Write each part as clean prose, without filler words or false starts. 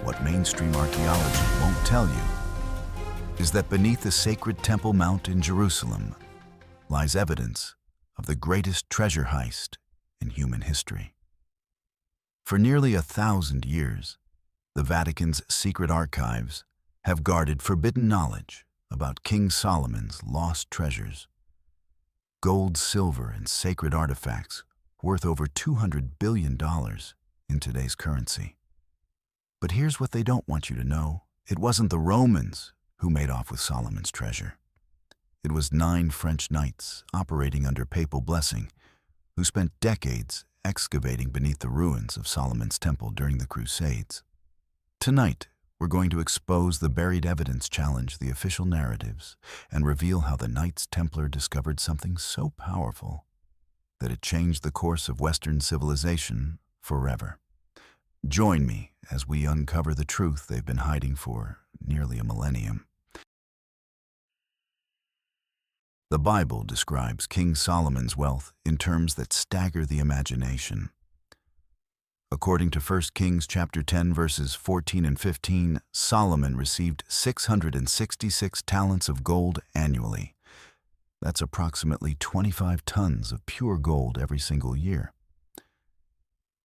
What mainstream archaeology won't tell you is that beneath the sacred Temple Mount in Jerusalem lies evidence of the greatest treasure heist in human history. For nearly 1,000 years, the Vatican's secret archives have guarded forbidden knowledge about King Solomon's lost treasures. Gold, silver, and sacred artifacts worth over $200 billion in today's currency. But here's what they don't want you to know. It wasn't the Romans who made off with Solomon's treasure. It was 9 French knights operating under papal blessing who spent decades excavating beneath the ruins of Solomon's temple during the Crusades. Tonight, we're going to expose the buried evidence, challenge the official narratives, and reveal how the Knights Templar discovered something so powerful that it changed the course of Western civilization forever. Join me as we uncover the truth they've been hiding for nearly a millennium. The Bible describes King Solomon's wealth in terms that stagger the imagination. According to 1 Kings chapter 10, verses 14 and 15, Solomon received 666 talents of gold annually. That's approximately 25 tons of pure gold every single year.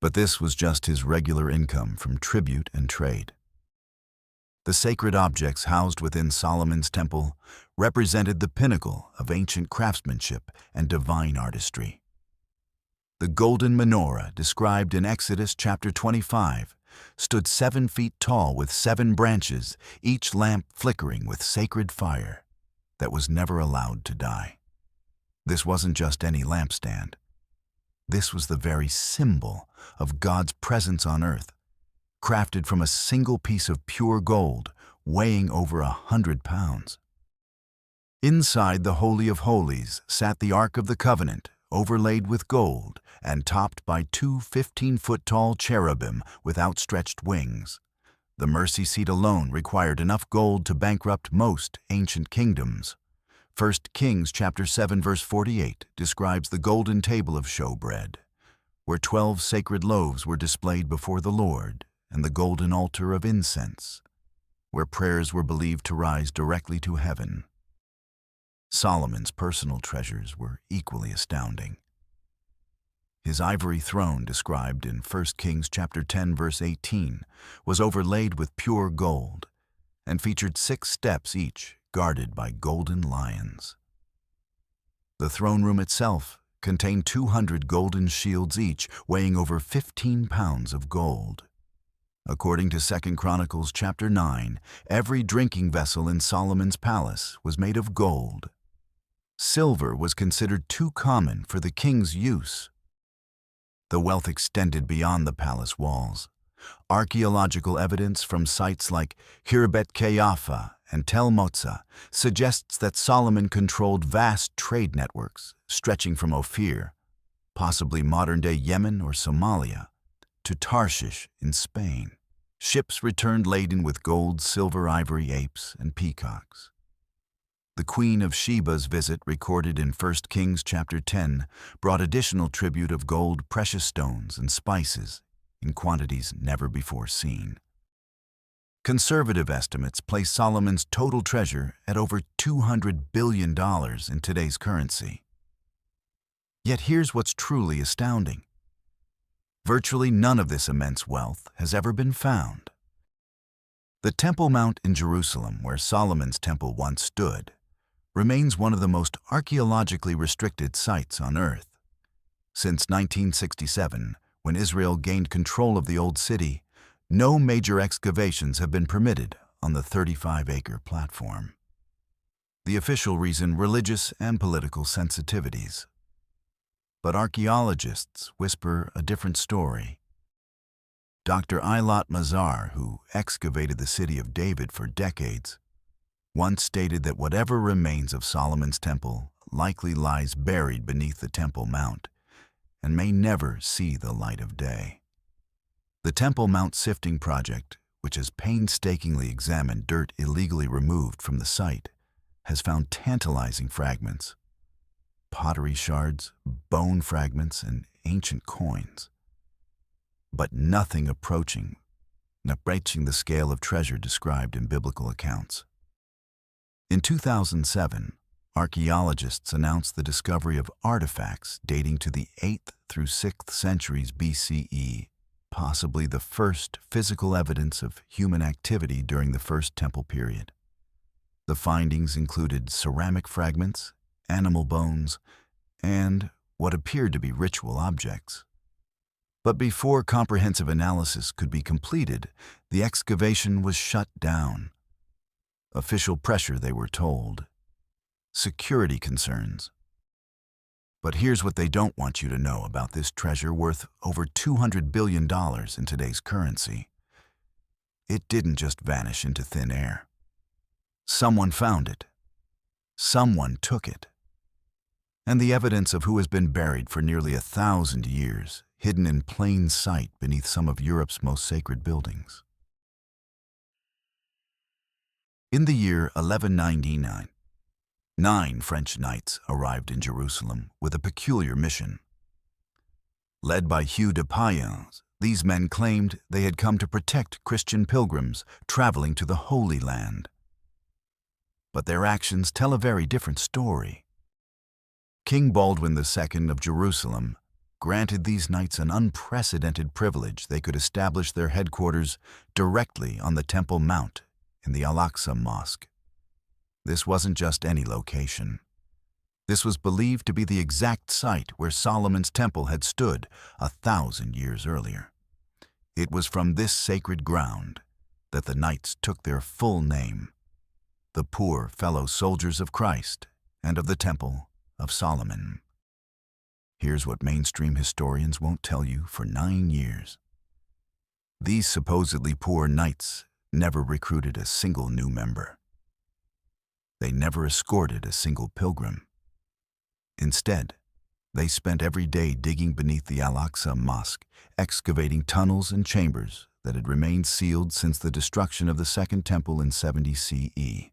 But this was just his regular income from tribute and trade. The sacred objects housed within Solomon's temple represented the pinnacle of ancient craftsmanship and divine artistry. The golden menorah, described in Exodus chapter 25, stood 7 feet tall with 7 branches, each lamp flickering with sacred fire that was never allowed to die. This wasn't just any lampstand. This was the very symbol of God's presence on earth, crafted from a single piece of pure gold weighing over 100 pounds. Inside the Holy of Holies sat the Ark of the Covenant, overlaid with gold and topped by 2 15-foot-tall cherubim with outstretched wings. The mercy seat alone required enough gold to bankrupt most ancient kingdoms. 1 Kings chapter 7, verse 48 describes the golden table of showbread, where 12 sacred loaves were displayed before the Lord, and the golden altar of incense, where prayers were believed to rise directly to heaven. Solomon's personal treasures were equally astounding. His ivory throne, described in 1 Kings chapter 10, verse 18, was overlaid with pure gold and featured 6 steps each, guarded by golden lions. The throne room itself contained 200 golden shields each, weighing over 15 pounds of gold. According to 2 Chronicles chapter 9, every drinking vessel in Solomon's palace was made of gold. Silver was considered too common for the king's use. The wealth extended beyond the palace walls. Archaeological evidence from sites like Khirbet Qeiyafa and Tel Motza suggests that Solomon controlled vast trade networks stretching from Ophir, possibly modern-day Yemen or Somalia, to Tarshish in Spain. Ships returned laden with gold, silver, ivory, apes, and peacocks. The Queen of Sheba's visit, recorded in 1 Kings chapter 10, brought additional tribute of gold, precious stones, and spices in quantities never before seen. Conservative estimates place Solomon's total treasure at over $200 billion in today's currency. Yet here's what's truly astounding. Virtually none of this immense wealth has ever been found. The Temple Mount in Jerusalem, where Solomon's temple once stood, remains one of the most archaeologically restricted sites on Earth. Since 1967, when Israel gained control of the Old City, no major excavations have been permitted on the 35-acre platform. The official reason: religious and political sensitivities. But archaeologists whisper a different story. Dr. Eilat Mazar, who excavated the city of David for decades, once stated that whatever remains of Solomon's temple likely lies buried beneath the Temple Mount and may never see the light of day. The Temple Mount Sifting Project, which has painstakingly examined dirt illegally removed from the site, has found tantalizing fragments, pottery shards, bone fragments, and ancient coins, but nothing approaching the scale of treasure described in biblical accounts. In 2007, archaeologists announced the discovery of artifacts dating to the 8th through 6th centuries BCE, possibly the first physical evidence of human activity during the First Temple period. The findings included ceramic fragments, animal bones, and what appeared to be ritual objects. But before comprehensive analysis could be completed, the excavation was shut down. Official pressure, they were told. Security concerns. But here's what they don't want you to know about this treasure worth over $200 billion in today's currency. It didn't just vanish into thin air. Someone found it. Someone took it. And the evidence of who has been buried for nearly 1,000 years, hidden in plain sight beneath some of Europe's most sacred buildings. In the year 1199, 9 French knights arrived in Jerusalem with a peculiar mission. Led by Hugh de Payens, these men claimed they had come to protect Christian pilgrims traveling to the Holy Land. But their actions tell a very different story. King Baldwin II of Jerusalem granted these knights an unprecedented privilege. They could establish their headquarters directly on the Temple Mount in the Al-Aqsa Mosque. This wasn't just any location. This was believed to be the exact site where Solomon's temple had stood 1,000 years earlier. It was from this sacred ground that the knights took their full name, the poor fellow soldiers of Christ and of the Temple of Solomon. Here's what mainstream historians won't tell you for 9 years. These supposedly poor knights never recruited a single new member. They never escorted a single pilgrim. Instead, they spent every day digging beneath the Al-Aqsa Mosque, excavating tunnels and chambers that had remained sealed since the destruction of the Second Temple in 70 CE.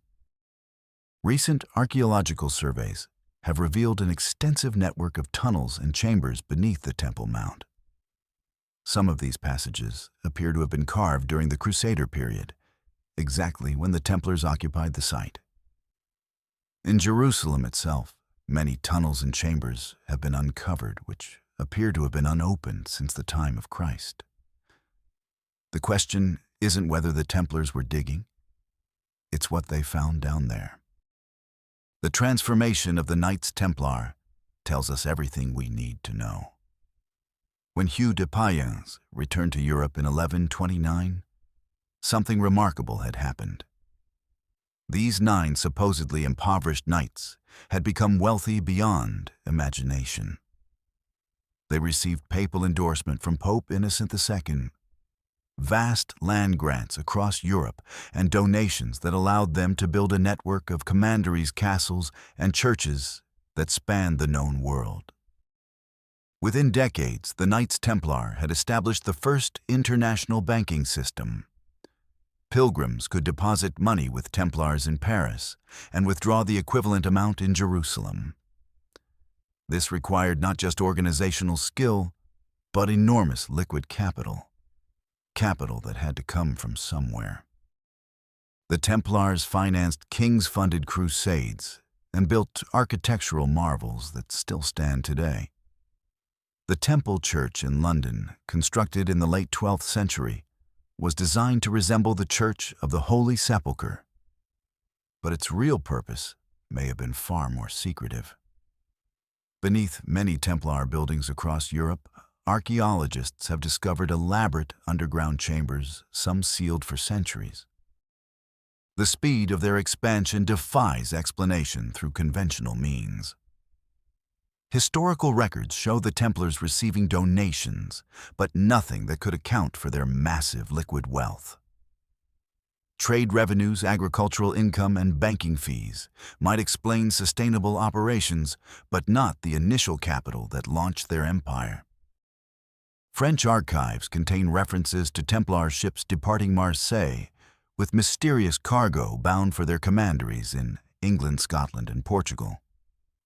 Recent archaeological surveys have revealed an extensive network of tunnels and chambers beneath the Temple Mount. Some of these passages appear to have been carved during the Crusader period, exactly when the Templars occupied the site. In Jerusalem itself, many tunnels and chambers have been uncovered which appear to have been unopened since the time of Christ. The question isn't whether the Templars were digging, it's what they found down there. The transformation of the Knights Templar tells us everything we need to know. When Hugh de Payens returned to Europe in 1129, something remarkable had happened. These 9 supposedly impoverished knights had become wealthy beyond imagination. They received papal endorsement from Pope Innocent II, vast land grants across Europe, and donations that allowed them to build a network of commanderies, castles, and churches that spanned the known world. Within decades, the Knights Templar had established the first international banking system. Pilgrims could deposit money with Templars in Paris and withdraw the equivalent amount in Jerusalem. This required not just organizational skill, but enormous liquid capital that had to come from somewhere. The Templars financed kings-funded crusades and built architectural marvels that still stand today. The Temple Church in London, constructed in the late 12th century, was designed to resemble the Church of the Holy Sepulchre, but its real purpose may have been far more secretive. Beneath many Templar buildings across Europe, archaeologists have discovered elaborate underground chambers, some sealed for centuries. The speed of their expansion defies explanation through conventional means. Historical records show the Templars receiving donations, but nothing that could account for their massive liquid wealth. Trade revenues, agricultural income, and banking fees might explain sustainable operations, but not the initial capital that launched their empire. French archives contain references to Templar ships departing Marseille with mysterious cargo bound for their commanderies in England, Scotland, and Portugal.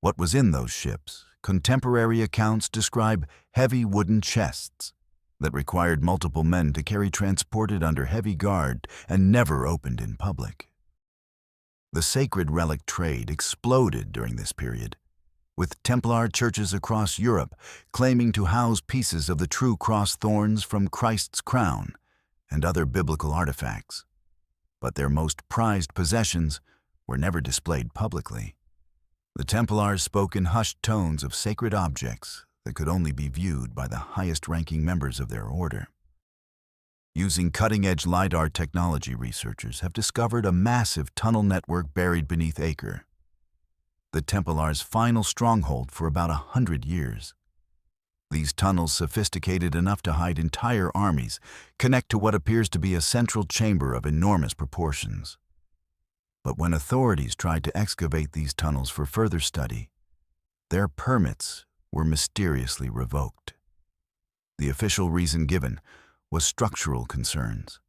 What was in those ships? Contemporary accounts describe heavy wooden chests that required multiple men to carry, transported under heavy guard and never opened in public. The sacred relic trade exploded during this period, with Templar churches across Europe claiming to house pieces of the true cross thorns from Christ's crown and other biblical artifacts. But their most prized possessions were never displayed publicly. The Templars spoke in hushed tones of sacred objects that could only be viewed by the highest-ranking members of their order. Using cutting-edge LiDAR technology, researchers have discovered a massive tunnel network buried beneath Acre, the Templars' final stronghold for about 100 years. These tunnels, sophisticated enough to hide entire armies, connect to what appears to be a central chamber of enormous proportions. But when authorities tried to excavate these tunnels for further study, their permits were mysteriously revoked. The official reason given was structural concerns,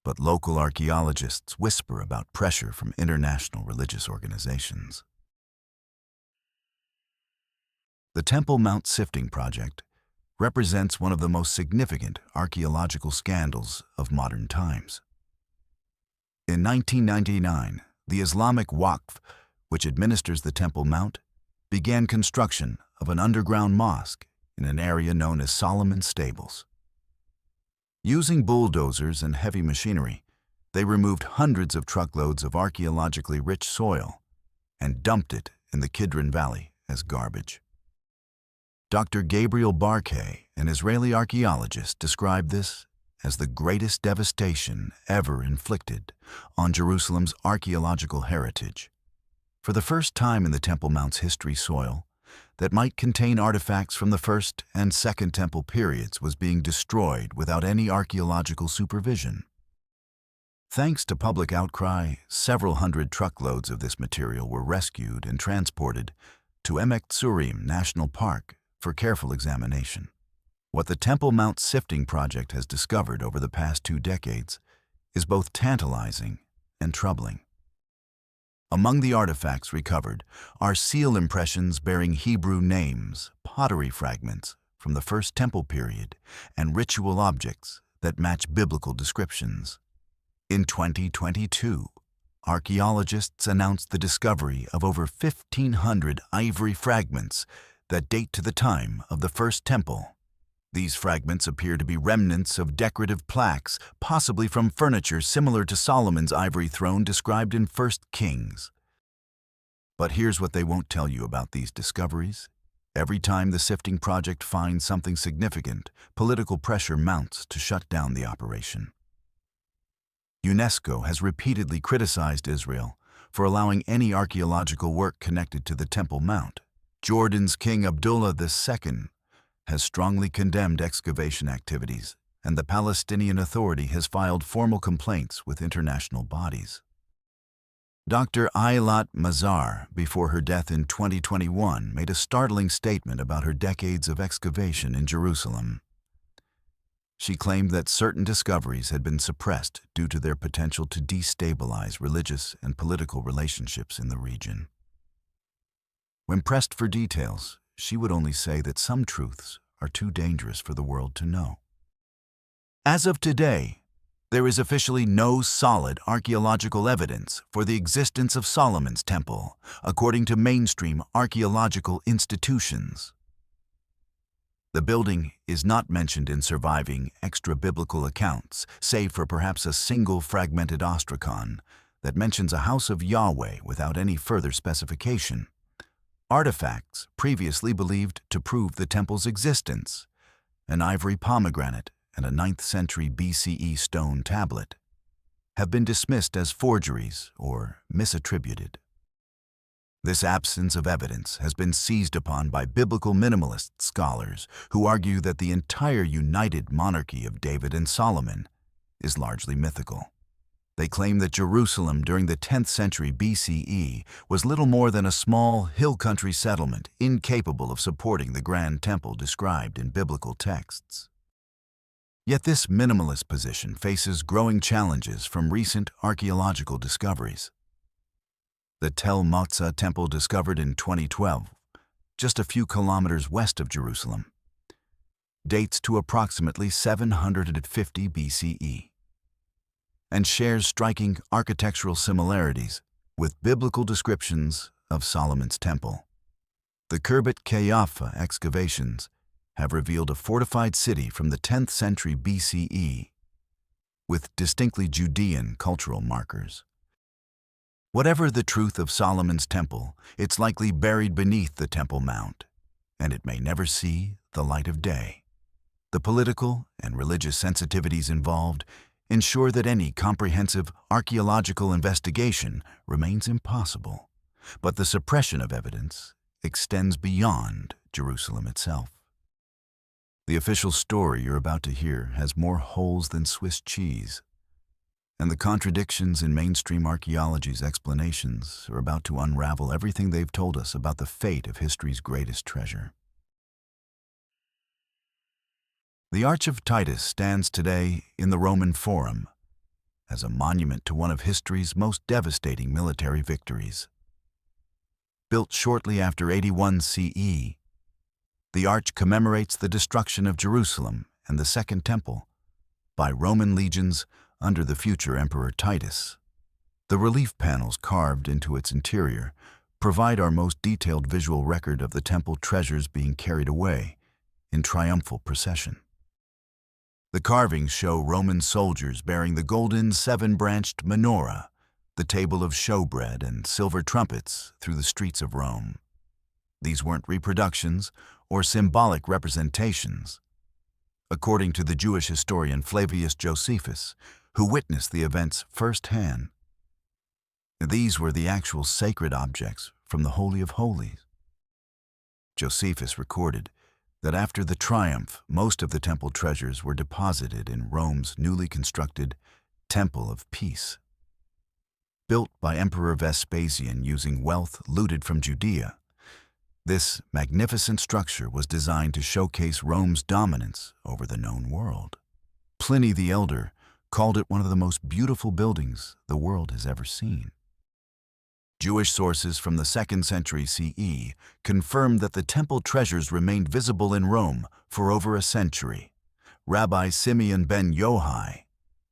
but local archaeologists whisper about pressure from international religious organizations. The Temple Mount Sifting Project represents one of the most significant archaeological scandals of modern times. In 1999, the Islamic Waqf, which administers the Temple Mount, began construction of an underground mosque in an area known as Solomon's Stables. Using bulldozers and heavy machinery, they removed hundreds of truckloads of archaeologically rich soil and dumped it in the Kidron Valley as garbage. Dr. Gabriel Barkay, an Israeli archaeologist, described this as the greatest devastation ever inflicted on Jerusalem's archaeological heritage. For the first time in the Temple Mount's history, soil that might contain artifacts from the First and Second Temple periods was being destroyed without any archaeological supervision. Thanks to public outcry, several hundred truckloads of this material were rescued and transported to Emek Tzurim National Park for careful examination. What the Temple Mount Sifting Project has discovered over the past 2 decades is both tantalizing and troubling. Among the artifacts recovered are seal impressions bearing Hebrew names, pottery fragments from the First Temple period, and ritual objects that match biblical descriptions. In 2022, archaeologists announced the discovery of over 1,500 ivory fragments that date to the time of the First Temple. These fragments appear to be remnants of decorative plaques, possibly from furniture similar to Solomon's ivory throne described in 1 Kings. But here's what they won't tell you about these discoveries. Every time the Sifting Project finds something significant, political pressure mounts to shut down the operation. UNESCO has repeatedly criticized Israel for allowing any archaeological work connected to the Temple Mount. Jordan's King Abdullah II has strongly condemned excavation activities, and the Palestinian Authority has filed formal complaints with international bodies. Dr. Eilat Mazar, before her death in 2021, made a startling statement about her decades of excavation in Jerusalem. She claimed that certain discoveries had been suppressed due to their potential to destabilize religious and political relationships in the region. When pressed for details, she would only say that some truths are too dangerous for the world to know. As of today, there is officially no solid archaeological evidence for the existence of Solomon's Temple, according to mainstream archaeological institutions. The building is not mentioned in surviving extra-biblical accounts, save for perhaps a single fragmented ostracon that mentions a house of Yahweh without any further specification. Artifacts previously believed to prove the temple's existence, an ivory pomegranate and a 9th century BCE stone tablet, have been dismissed as forgeries or misattributed. This absence of evidence has been seized upon by biblical minimalist scholars who argue that the entire united monarchy of David and Solomon is largely mythical. They claim that Jerusalem during the 10th century BCE was little more than a small hill country settlement incapable of supporting the grand temple described in biblical texts. Yet this minimalist position faces growing challenges from recent archaeological discoveries. The Tel Motza Temple, discovered in 2012, just a few kilometers west of Jerusalem, dates to approximately 750 BCE and shares striking architectural similarities with biblical descriptions of Solomon's temple. The Khirbet Qeiyafa excavations have revealed a fortified city from the 10th century BCE with distinctly Judean cultural markers. Whatever the truth of Solomon's temple, it's likely buried beneath the Temple Mount, and it may never see the light of day. The political and religious sensitivities involved ensure that any comprehensive archaeological investigation remains impossible, but the suppression of evidence extends beyond Jerusalem itself. The official story you're about to hear has more holes than Swiss cheese, and the contradictions in mainstream archaeology's explanations are about to unravel everything they've told us about the fate of history's greatest treasure. The Arch of Titus stands today in the Roman Forum as a monument to one of history's most devastating military victories. Built shortly after 81 CE, the arch commemorates the destruction of Jerusalem and the Second Temple by Roman legions under the future Emperor Titus. The relief panels carved into its interior provide our most detailed visual record of the temple treasures being carried away in triumphal procession. The carvings show Roman soldiers bearing the golden seven-branched menorah, the table of showbread and silver trumpets through the streets of Rome. These weren't reproductions or symbolic representations. According to the Jewish historian Flavius Josephus, who witnessed the events firsthand, these were the actual sacred objects from the Holy of Holies. Josephus recorded that after the triumph, most of the temple treasures were deposited in Rome's newly constructed Temple of Peace. Built by Emperor Vespasian using wealth looted from Judea, this magnificent structure was designed to showcase Rome's dominance over the known world. Pliny the Elder called it one of the most beautiful buildings the world has ever seen. Jewish sources from the 2nd century CE confirmed that the temple treasures remained visible in Rome for over a century. Rabbi Simeon ben Yohai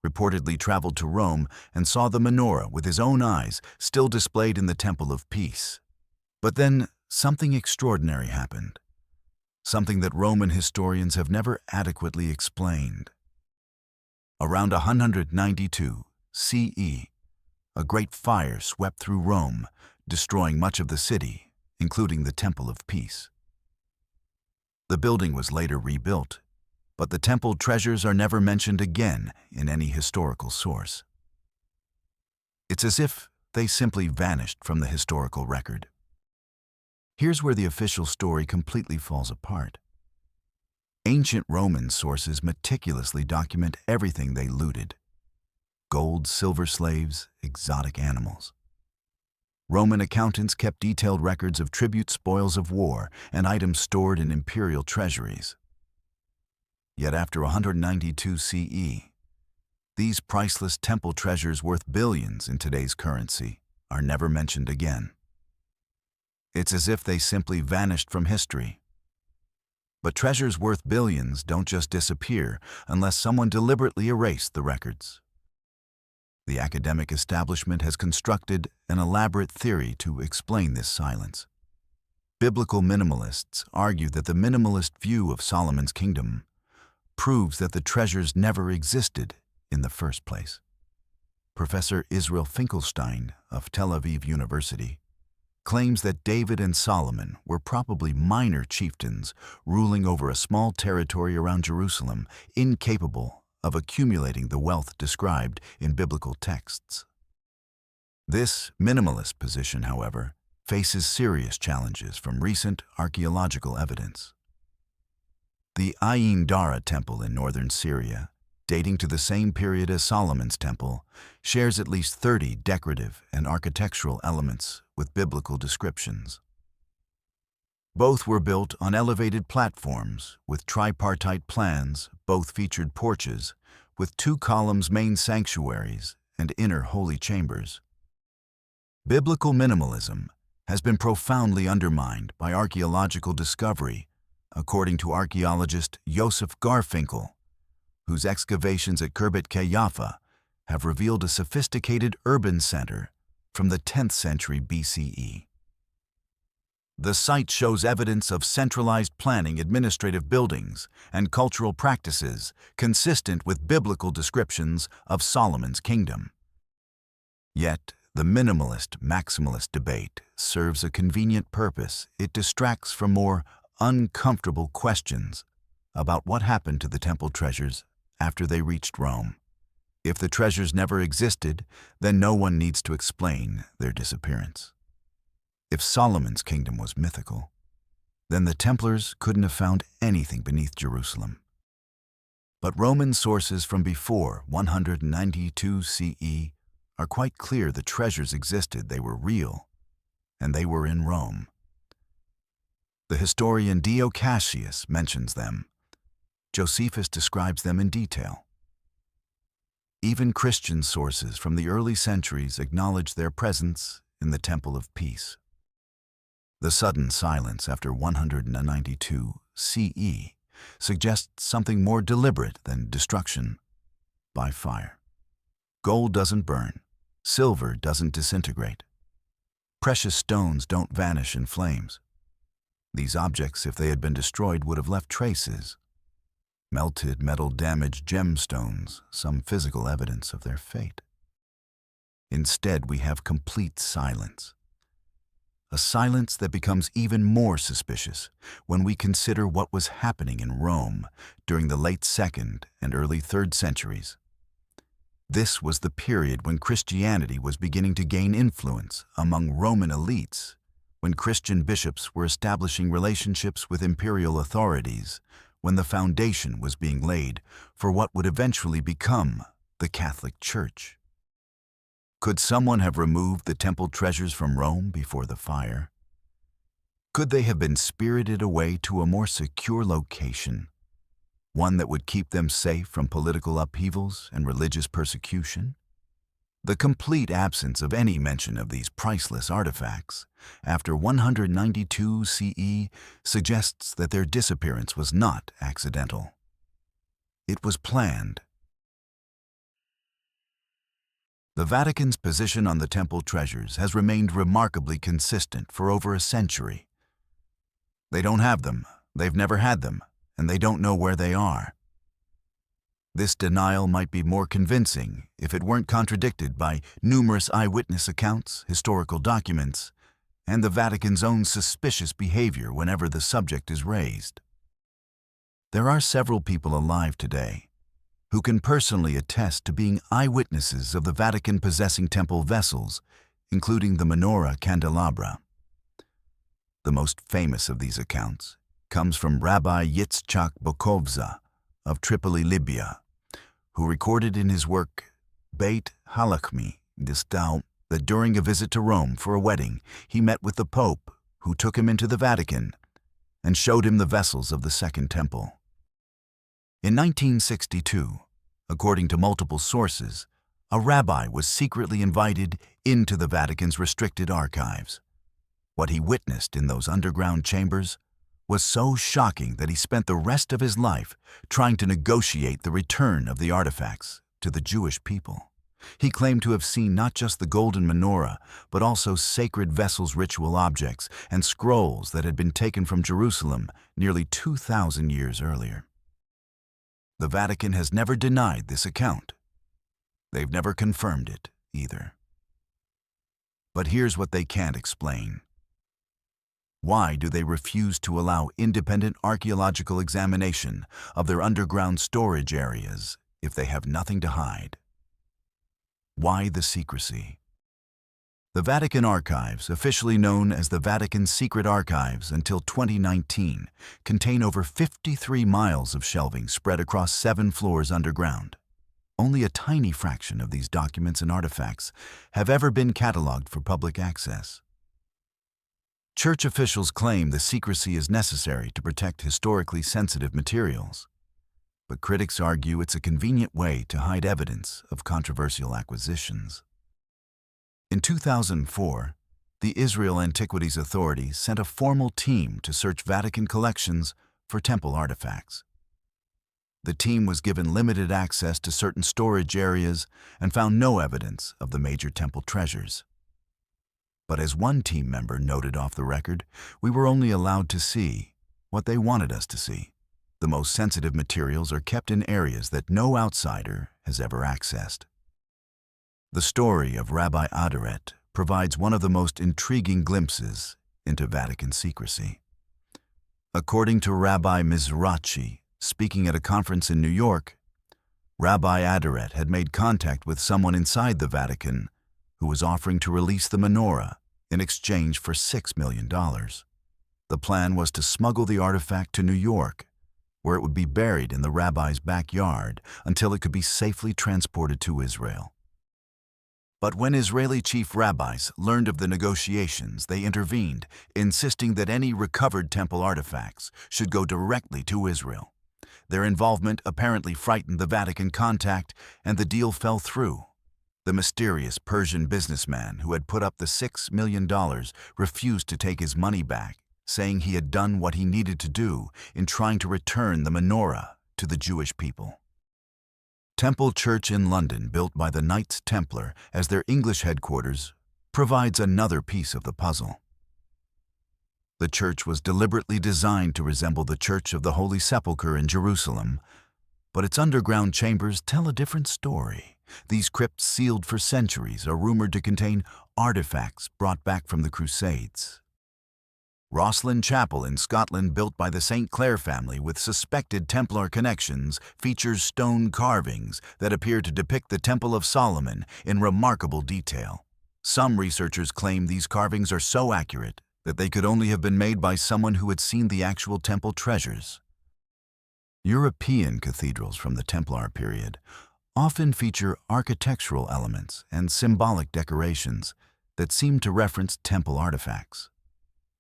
reportedly traveled to Rome and saw the menorah with his own eyes still displayed in the Temple of Peace. But then something extraordinary happened, something that Roman historians have never adequately explained. Around 192 CE, a great fire swept through Rome, destroying much of the city, including the Temple of Peace. The building was later rebuilt, but the temple treasures are never mentioned again in any historical source. It's as if they simply vanished from the historical record. Here's where the official story completely falls apart. Ancient Roman sources meticulously document everything they looted: gold, silver slaves, exotic animals. Roman accountants kept detailed records of tribute spoils of war and items stored in imperial treasuries. Yet after 192 CE, these priceless temple treasures worth billions in today's currency are never mentioned again. It's as if they simply vanished from history. But treasures worth billions don't just disappear unless someone deliberately erased the records. The academic establishment has constructed an elaborate theory to explain this silence. Biblical minimalists argue that the minimalist view of Solomon's kingdom proves that the treasures never existed in the first place. Professor Israel Finkelstein of Tel Aviv University claims that David and Solomon were probably minor chieftains ruling over a small territory around Jerusalem, incapable of accumulating the wealth described in biblical texts. This minimalist position, however, faces serious challenges from recent archaeological evidence. The Ayin Dara temple in northern Syria, dating to the same period as Solomon's temple, shares at least 30 decorative and architectural elements with biblical descriptions. Both were built on elevated platforms with tripartite plans. Both featured porches with 2 columns, main sanctuaries, and inner holy chambers. Biblical minimalism has been profoundly undermined by archaeological discovery, according to archaeologist Joseph Garfinkel, whose excavations at Khirbet Qeiyafa have revealed a sophisticated urban center from the 10th century BCE. The site shows evidence of centralized planning, administrative buildings, and cultural practices consistent with biblical descriptions of Solomon's kingdom. Yet, the minimalist-maximalist debate serves a convenient purpose. It distracts from more uncomfortable questions about what happened to the temple treasures after they reached Rome. If the treasures never existed, then no one needs to explain their disappearance. If Solomon's kingdom was mythical, then the Templars couldn't have found anything beneath Jerusalem. But Roman sources from before 192 CE are quite clear the treasures existed, they were real, and they were in Rome. The historian Dio Cassius mentions them. Josephus describes them in detail. Even Christian sources from the early centuries acknowledge their presence in the Temple of Peace. The sudden silence after 192 CE suggests something more deliberate than destruction by fire. Gold doesn't burn. Silver doesn't disintegrate. Precious stones don't vanish in flames. These objects, if they had been destroyed, would have left traces. Melted metal damaged gemstones, some physical evidence of their fate. Instead, we have complete silence. A silence that becomes even more suspicious when we consider what was happening in Rome during the late 2nd and early 3rd centuries. This was the period when Christianity was beginning to gain influence among Roman elites, when Christian bishops were establishing relationships with imperial authorities, when the foundation was being laid for what would eventually become the Catholic Church. Could someone have removed the temple treasures from Rome before the fire? Could they have been spirited away to a more secure location, one that would keep them safe from political upheavals and religious persecution? The complete absence of any mention of these priceless artifacts after 192 CE suggests that their disappearance was not accidental. It was planned. The Vatican's position on the temple treasures has remained remarkably consistent for over a century. They don't have them, they've never had them, and they don't know where they are. This denial might be more convincing if it weren't contradicted by numerous eyewitness accounts, historical documents, and the Vatican's own suspicious behavior whenever the subject is raised. There are several people alive today who can personally attest to being eyewitnesses of the Vatican possessing temple vessels, including the Menorah candelabra. The most famous of these accounts comes from Rabbi Yitzchak Bokovza of Tripoli, Libya, who recorded in his work Beit Halachmi Distau that during a visit to Rome for a wedding, he met with the Pope, who took him into the Vatican and showed him the vessels of the Second Temple. In 1962, according to multiple sources, a rabbi was secretly invited into the Vatican's restricted archives. What he witnessed in those underground chambers was so shocking that he spent the rest of his life trying to negotiate the return of the artifacts to the Jewish people. He claimed to have seen not just the golden menorah, but also sacred vessels, ritual objects, and scrolls that had been taken from Jerusalem nearly 2,000 years earlier. The Vatican has never denied this account. They've never confirmed it either. But here's what they can't explain. Why do they refuse to allow independent archaeological examination of their underground storage areas if they have nothing to hide? Why the secrecy? The Vatican Archives, officially known as the Vatican Secret Archives until 2019, contain over 53 miles of shelving spread across 7 floors underground. Only a tiny fraction of these documents and artifacts have ever been cataloged for public access. Church officials claim the secrecy is necessary to protect historically sensitive materials, but critics argue it's a convenient way to hide evidence of controversial acquisitions. In 2004, the Israel Antiquities Authority sent a formal team to search Vatican collections for temple artifacts. The team was given limited access to certain storage areas and found no evidence of the major temple treasures. But as one team member noted off the record, we were only allowed to see what they wanted us to see. The most sensitive materials are kept in areas that no outsider has ever accessed. The story of Rabbi Adoret provides one of the most intriguing glimpses into Vatican secrecy. According to Rabbi Mizrachi, speaking at a conference in New York, Rabbi Adoret had made contact with someone inside the Vatican who was offering to release the Menorah in exchange for $6 million. The plan was to smuggle the artifact to New York, where it would be buried in the rabbi's backyard until it could be safely transported to Israel. But when Israeli chief rabbis learned of the negotiations, they intervened, insisting that any recovered temple artifacts should go directly to Israel. Their involvement apparently frightened the Vatican contact, and the deal fell through. The mysterious Persian businessman who had put up the $6 million refused to take his money back, saying he had done what he needed to do in trying to return the Menorah to the Jewish people. Temple Church in London, built by the Knights Templar as their English headquarters, provides another piece of the puzzle. The church was deliberately designed to resemble the Church of the Holy Sepulchre in Jerusalem, but its underground chambers tell a different story. These crypts, sealed for centuries, are rumored to contain artifacts brought back from the Crusades. Rosslyn Chapel in Scotland, built by the St. Clair family with suspected Templar connections, features stone carvings that appear to depict the Temple of Solomon in remarkable detail. Some researchers claim these carvings are so accurate that they could only have been made by someone who had seen the actual temple treasures. European cathedrals from the Templar period often feature architectural elements and symbolic decorations that seem to reference temple artifacts.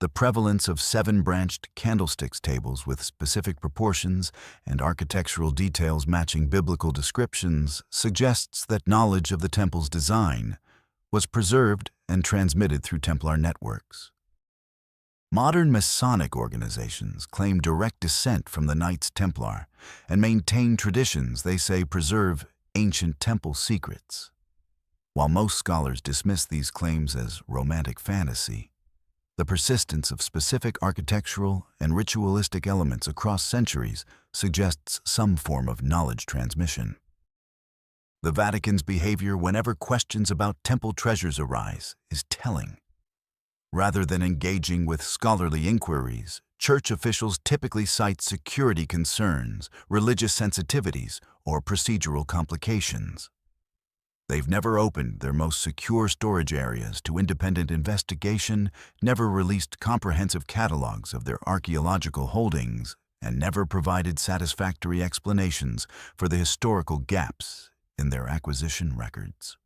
The prevalence of 7-branched candlesticks tables with specific proportions and architectural details matching biblical descriptions suggests that knowledge of the temple's design was preserved and transmitted through Templar networks. Modern Masonic organizations claim direct descent from the Knights Templar and maintain traditions they say preserve ancient temple secrets. While most scholars dismiss these claims as romantic fantasy, the persistence of specific architectural and ritualistic elements across centuries suggests some form of knowledge transmission. The Vatican's behavior whenever questions about temple treasures arise is telling. Rather than engaging with scholarly inquiries, church officials typically cite security concerns, religious sensitivities, or procedural complications. They've never opened their most secure storage areas to independent investigation, never released comprehensive catalogs of their archaeological holdings, and never provided satisfactory explanations for the historical gaps in their acquisition records.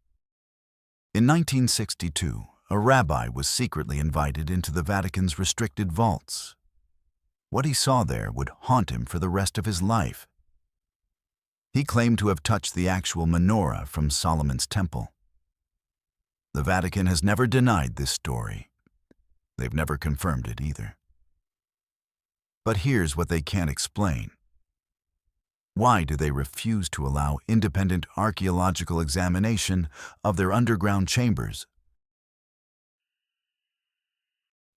In 1962, a rabbi was secretly invited into the Vatican's restricted vaults. What he saw there would haunt him for the rest of his life. He claimed to have touched the actual menorah from Solomon's temple. The Vatican has never denied this story. They've never confirmed it either. But here's what they can't explain. Why do they refuse to allow independent archaeological examination of their underground chambers?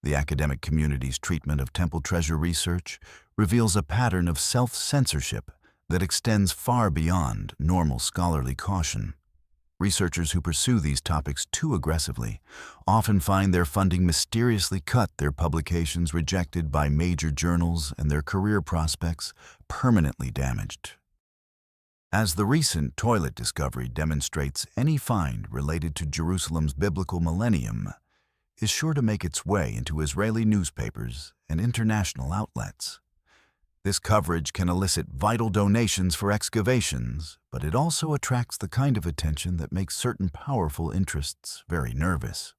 The academic community's treatment of temple treasure research reveals a pattern of self-censorship that extends far beyond normal scholarly caution. Researchers who pursue these topics too aggressively often find their funding mysteriously cut, their publications rejected by major journals, and their career prospects permanently damaged. As the recent toilet discovery demonstrates, any find related to Jerusalem's biblical millennium is sure to make its way into Israeli newspapers and international outlets. This coverage can elicit vital donations for excavations, but it also attracts the kind of attention that makes certain powerful interests very nervous.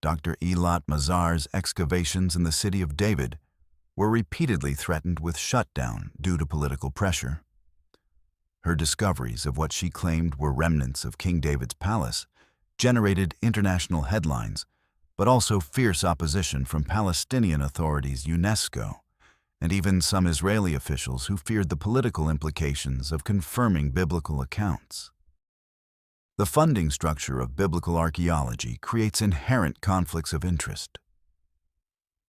Dr. Eilat Mazar's excavations in the city of David were repeatedly threatened with shutdown due to political pressure. Her discoveries of what she claimed were remnants of King David's palace generated international headlines, but also fierce opposition from Palestinian authorities, UNESCO, and even some Israeli officials who feared the political implications of confirming biblical accounts. The funding structure of biblical archaeology creates inherent conflicts of interest.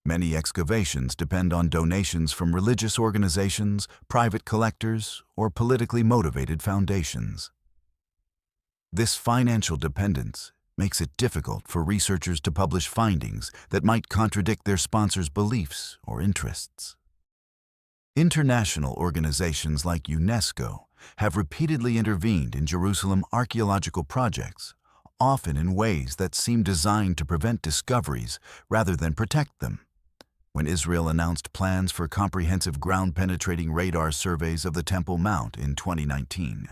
Many excavations depend on donations from religious organizations, private collectors, or politically motivated foundations. This financial dependence makes it difficult for researchers to publish findings that might contradict their sponsors' beliefs or interests. International organizations like UNESCO have repeatedly intervened in Jerusalem archaeological projects, often in ways that seem designed to prevent discoveries rather than protect them. When Israel announced plans for comprehensive ground-penetrating radar surveys of the Temple Mount in 2019,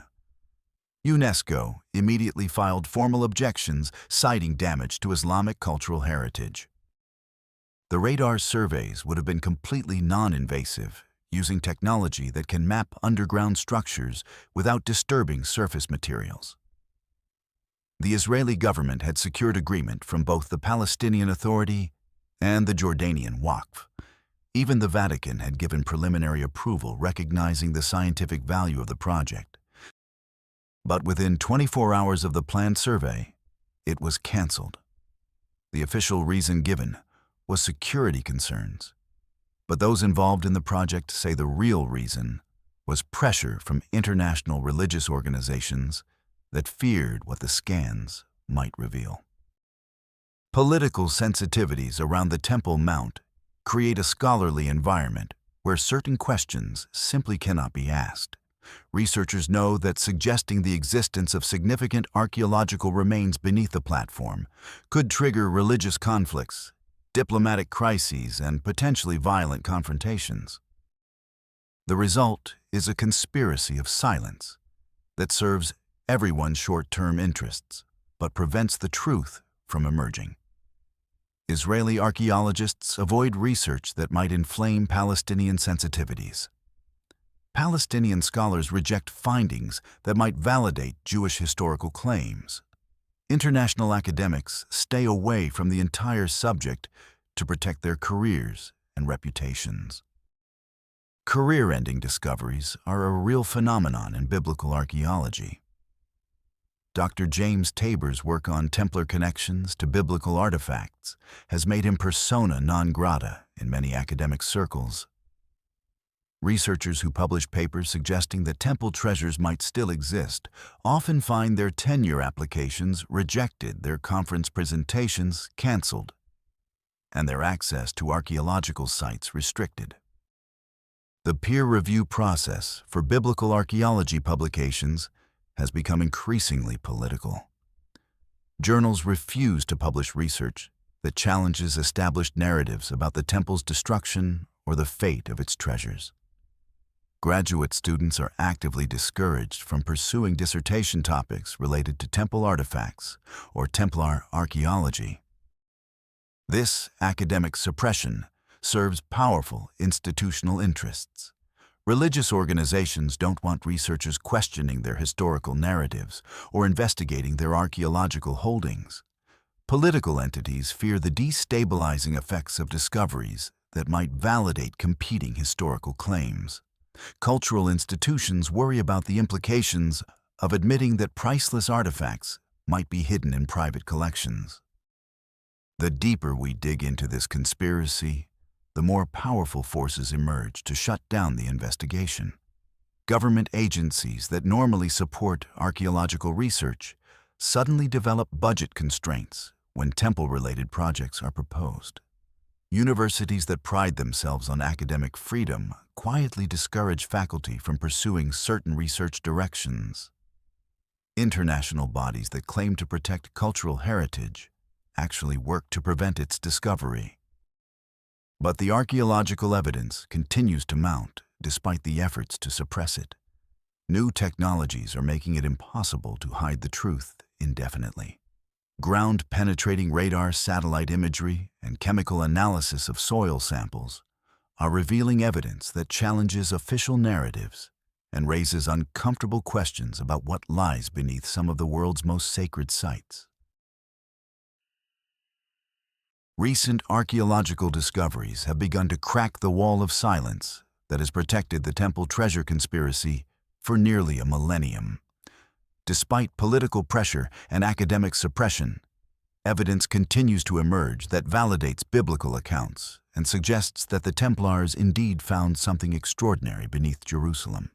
UNESCO immediately filed formal objections citing damage to Islamic cultural heritage. The radar surveys would have been completely non-invasive, using technology that can map underground structures without disturbing surface materials. The Israeli government had secured agreement from both the Palestinian Authority and the Jordanian Waqf. Even the Vatican had given preliminary approval recognizing the scientific value of the project. But within 24 hours of the planned survey, it was canceled. The official reason given was security concerns. But those involved in the project say the real reason was pressure from international religious organizations that feared what the scans might reveal. Political sensitivities around the Temple Mount create a scholarly environment where certain questions simply cannot be asked. Researchers know that suggesting the existence of significant archaeological remains beneath the platform could trigger religious conflicts, diplomatic crises, and potentially violent confrontations. The result is a conspiracy of silence that serves everyone's short-term interests, but prevents the truth from emerging. Israeli archaeologists avoid research that might inflame Palestinian sensitivities. Palestinian scholars reject findings that might validate Jewish historical claims. International academics stay away from the entire subject to protect their careers and reputations. Career-ending discoveries are a real phenomenon in biblical archaeology. Dr. James Tabor's work on Templar connections to biblical artifacts has made him persona non grata in many academic circles. Researchers who publish papers suggesting that temple treasures might still exist often find their tenure applications rejected, their conference presentations canceled, and their access to archaeological sites restricted. The peer review process for biblical archaeology publications has become increasingly political. Journals refuse to publish research that challenges established narratives about the temple's destruction or the fate of its treasures. Graduate students are actively discouraged from pursuing dissertation topics related to temple artifacts or Templar archaeology. This academic suppression serves powerful institutional interests. Religious organizations don't want researchers questioning their historical narratives or investigating their archaeological holdings. Political entities fear the destabilizing effects of discoveries that might validate competing historical claims. Cultural institutions worry about the implications of admitting that priceless artifacts might be hidden in private collections. The deeper we dig into this conspiracy, the more powerful forces emerge to shut down the investigation. Government agencies that normally support archaeological research suddenly develop budget constraints when temple-related projects are proposed. Universities that pride themselves on academic freedom quietly discourage faculty from pursuing certain research directions. International bodies that claim to protect cultural heritage actually work to prevent its discovery. But the archaeological evidence continues to mount despite the efforts to suppress it. New technologies are making it impossible to hide the truth indefinitely. Ground-penetrating radar satellite imagery and chemical analysis of soil samples are revealing evidence that challenges official narratives and raises uncomfortable questions about what lies beneath some of the world's most sacred sites. Recent archaeological discoveries have begun to crack the wall of silence that has protected the temple treasure conspiracy for nearly a millennium. Despite political pressure and academic suppression, evidence continues to emerge that validates biblical accounts and suggests that the Templars indeed found something extraordinary beneath Jerusalem.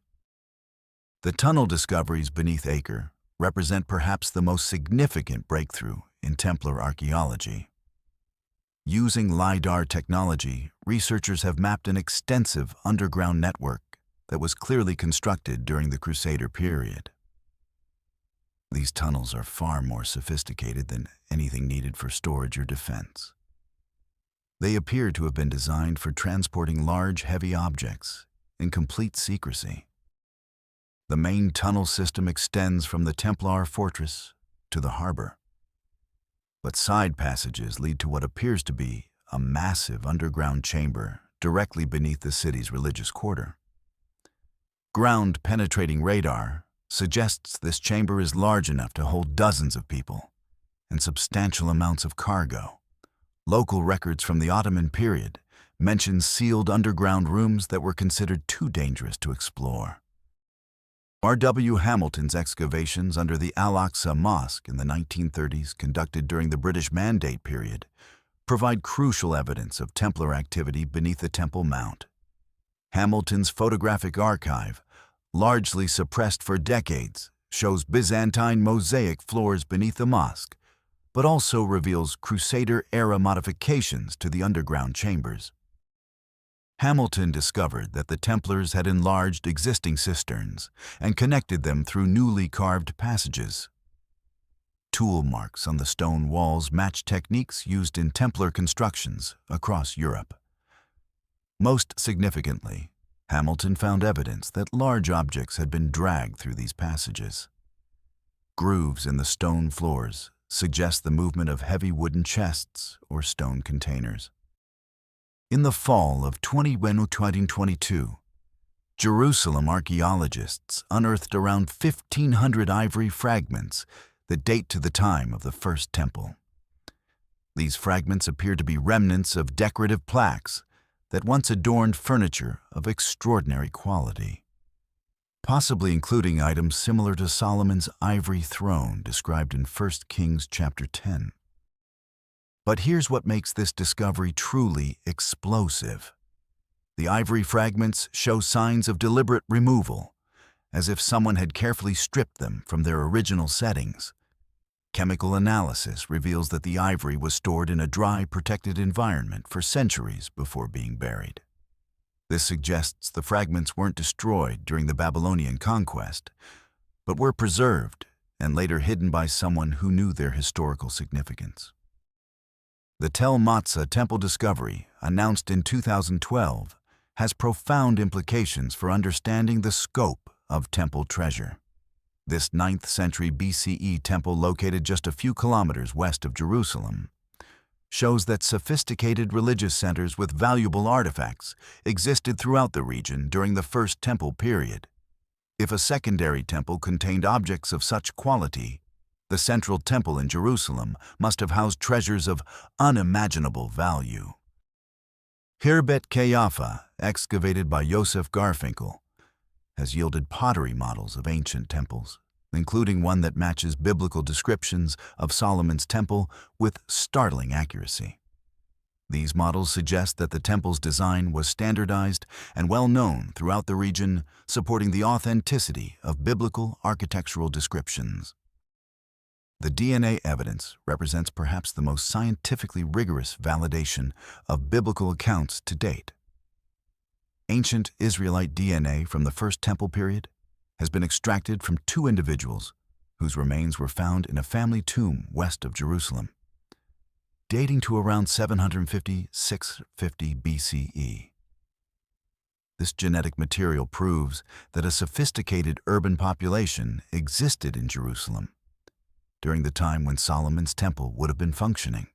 The tunnel discoveries beneath Acre represent perhaps the most significant breakthrough in Templar archaeology. Using LiDAR technology, researchers have mapped an extensive underground network that was clearly constructed during the Crusader period. These tunnels are far more sophisticated than anything needed for storage or defense. They appear to have been designed for transporting large, heavy objects in complete secrecy. The main tunnel system extends from the Templar fortress to the harbor. But side passages lead to what appears to be a massive underground chamber directly beneath the city's religious quarter. Ground-penetrating radar suggests this chamber is large enough to hold dozens of people and substantial amounts of cargo. Local records from the Ottoman period mention sealed underground rooms that were considered too dangerous to explore. R.W. Hamilton's excavations under the Al-Aqsa Mosque in the 1930s, conducted during the British Mandate period, provide crucial evidence of Templar activity beneath the Temple Mount. Hamilton's photographic archive, largely suppressed for decades, shows Byzantine mosaic floors beneath the mosque, but also reveals Crusader-era modifications to the underground chambers. Hamilton discovered that the Templars had enlarged existing cisterns and connected them through newly carved passages. Tool marks on the stone walls match techniques used in Templar constructions across Europe. Most significantly, Hamilton found evidence that large objects had been dragged through these passages. Grooves in the stone floors suggest the movement of heavy wooden chests or stone containers. In the fall of 2022, Jerusalem archaeologists unearthed around 1,500 ivory fragments that date to the time of the First Temple. These fragments appear to be remnants of decorative plaques that once adorned furniture of extraordinary quality, possibly including items similar to Solomon's ivory throne described in 1 Kings chapter 10. But here's what makes this discovery truly explosive. The ivory fragments show signs of deliberate removal, as if someone had carefully stripped them from their original settings. Chemical analysis reveals that the ivory was stored in a dry, protected environment for centuries before being buried. This suggests the fragments weren't destroyed during the Babylonian conquest, but were preserved and later hidden by someone who knew their historical significance. The Tel Matzah temple discovery, announced in 2012, has profound implications for understanding the scope of temple treasure. This 9th century BCE temple, located just a few kilometers west of Jerusalem, shows that sophisticated religious centers with valuable artifacts existed throughout the region during the First Temple period. If a secondary temple contained objects of such quality, the central temple in Jerusalem must have housed treasures of unimaginable value. Hirbet Kayaffa, excavated by Joseph Garfinkel, has yielded pottery models of ancient temples, including one that matches biblical descriptions of Solomon's temple with startling accuracy. These models suggest that the temple's design was standardized and well known throughout the region, supporting the authenticity of biblical architectural descriptions. The DNA evidence represents perhaps the most scientifically rigorous validation of biblical accounts to date. Ancient Israelite DNA from the First Temple period has been extracted from 2 individuals whose remains were found in a family tomb west of Jerusalem, dating to around 750–650 BCE. This genetic material proves that a sophisticated urban population existed in Jerusalem during the time when Solomon's temple would have been functioning.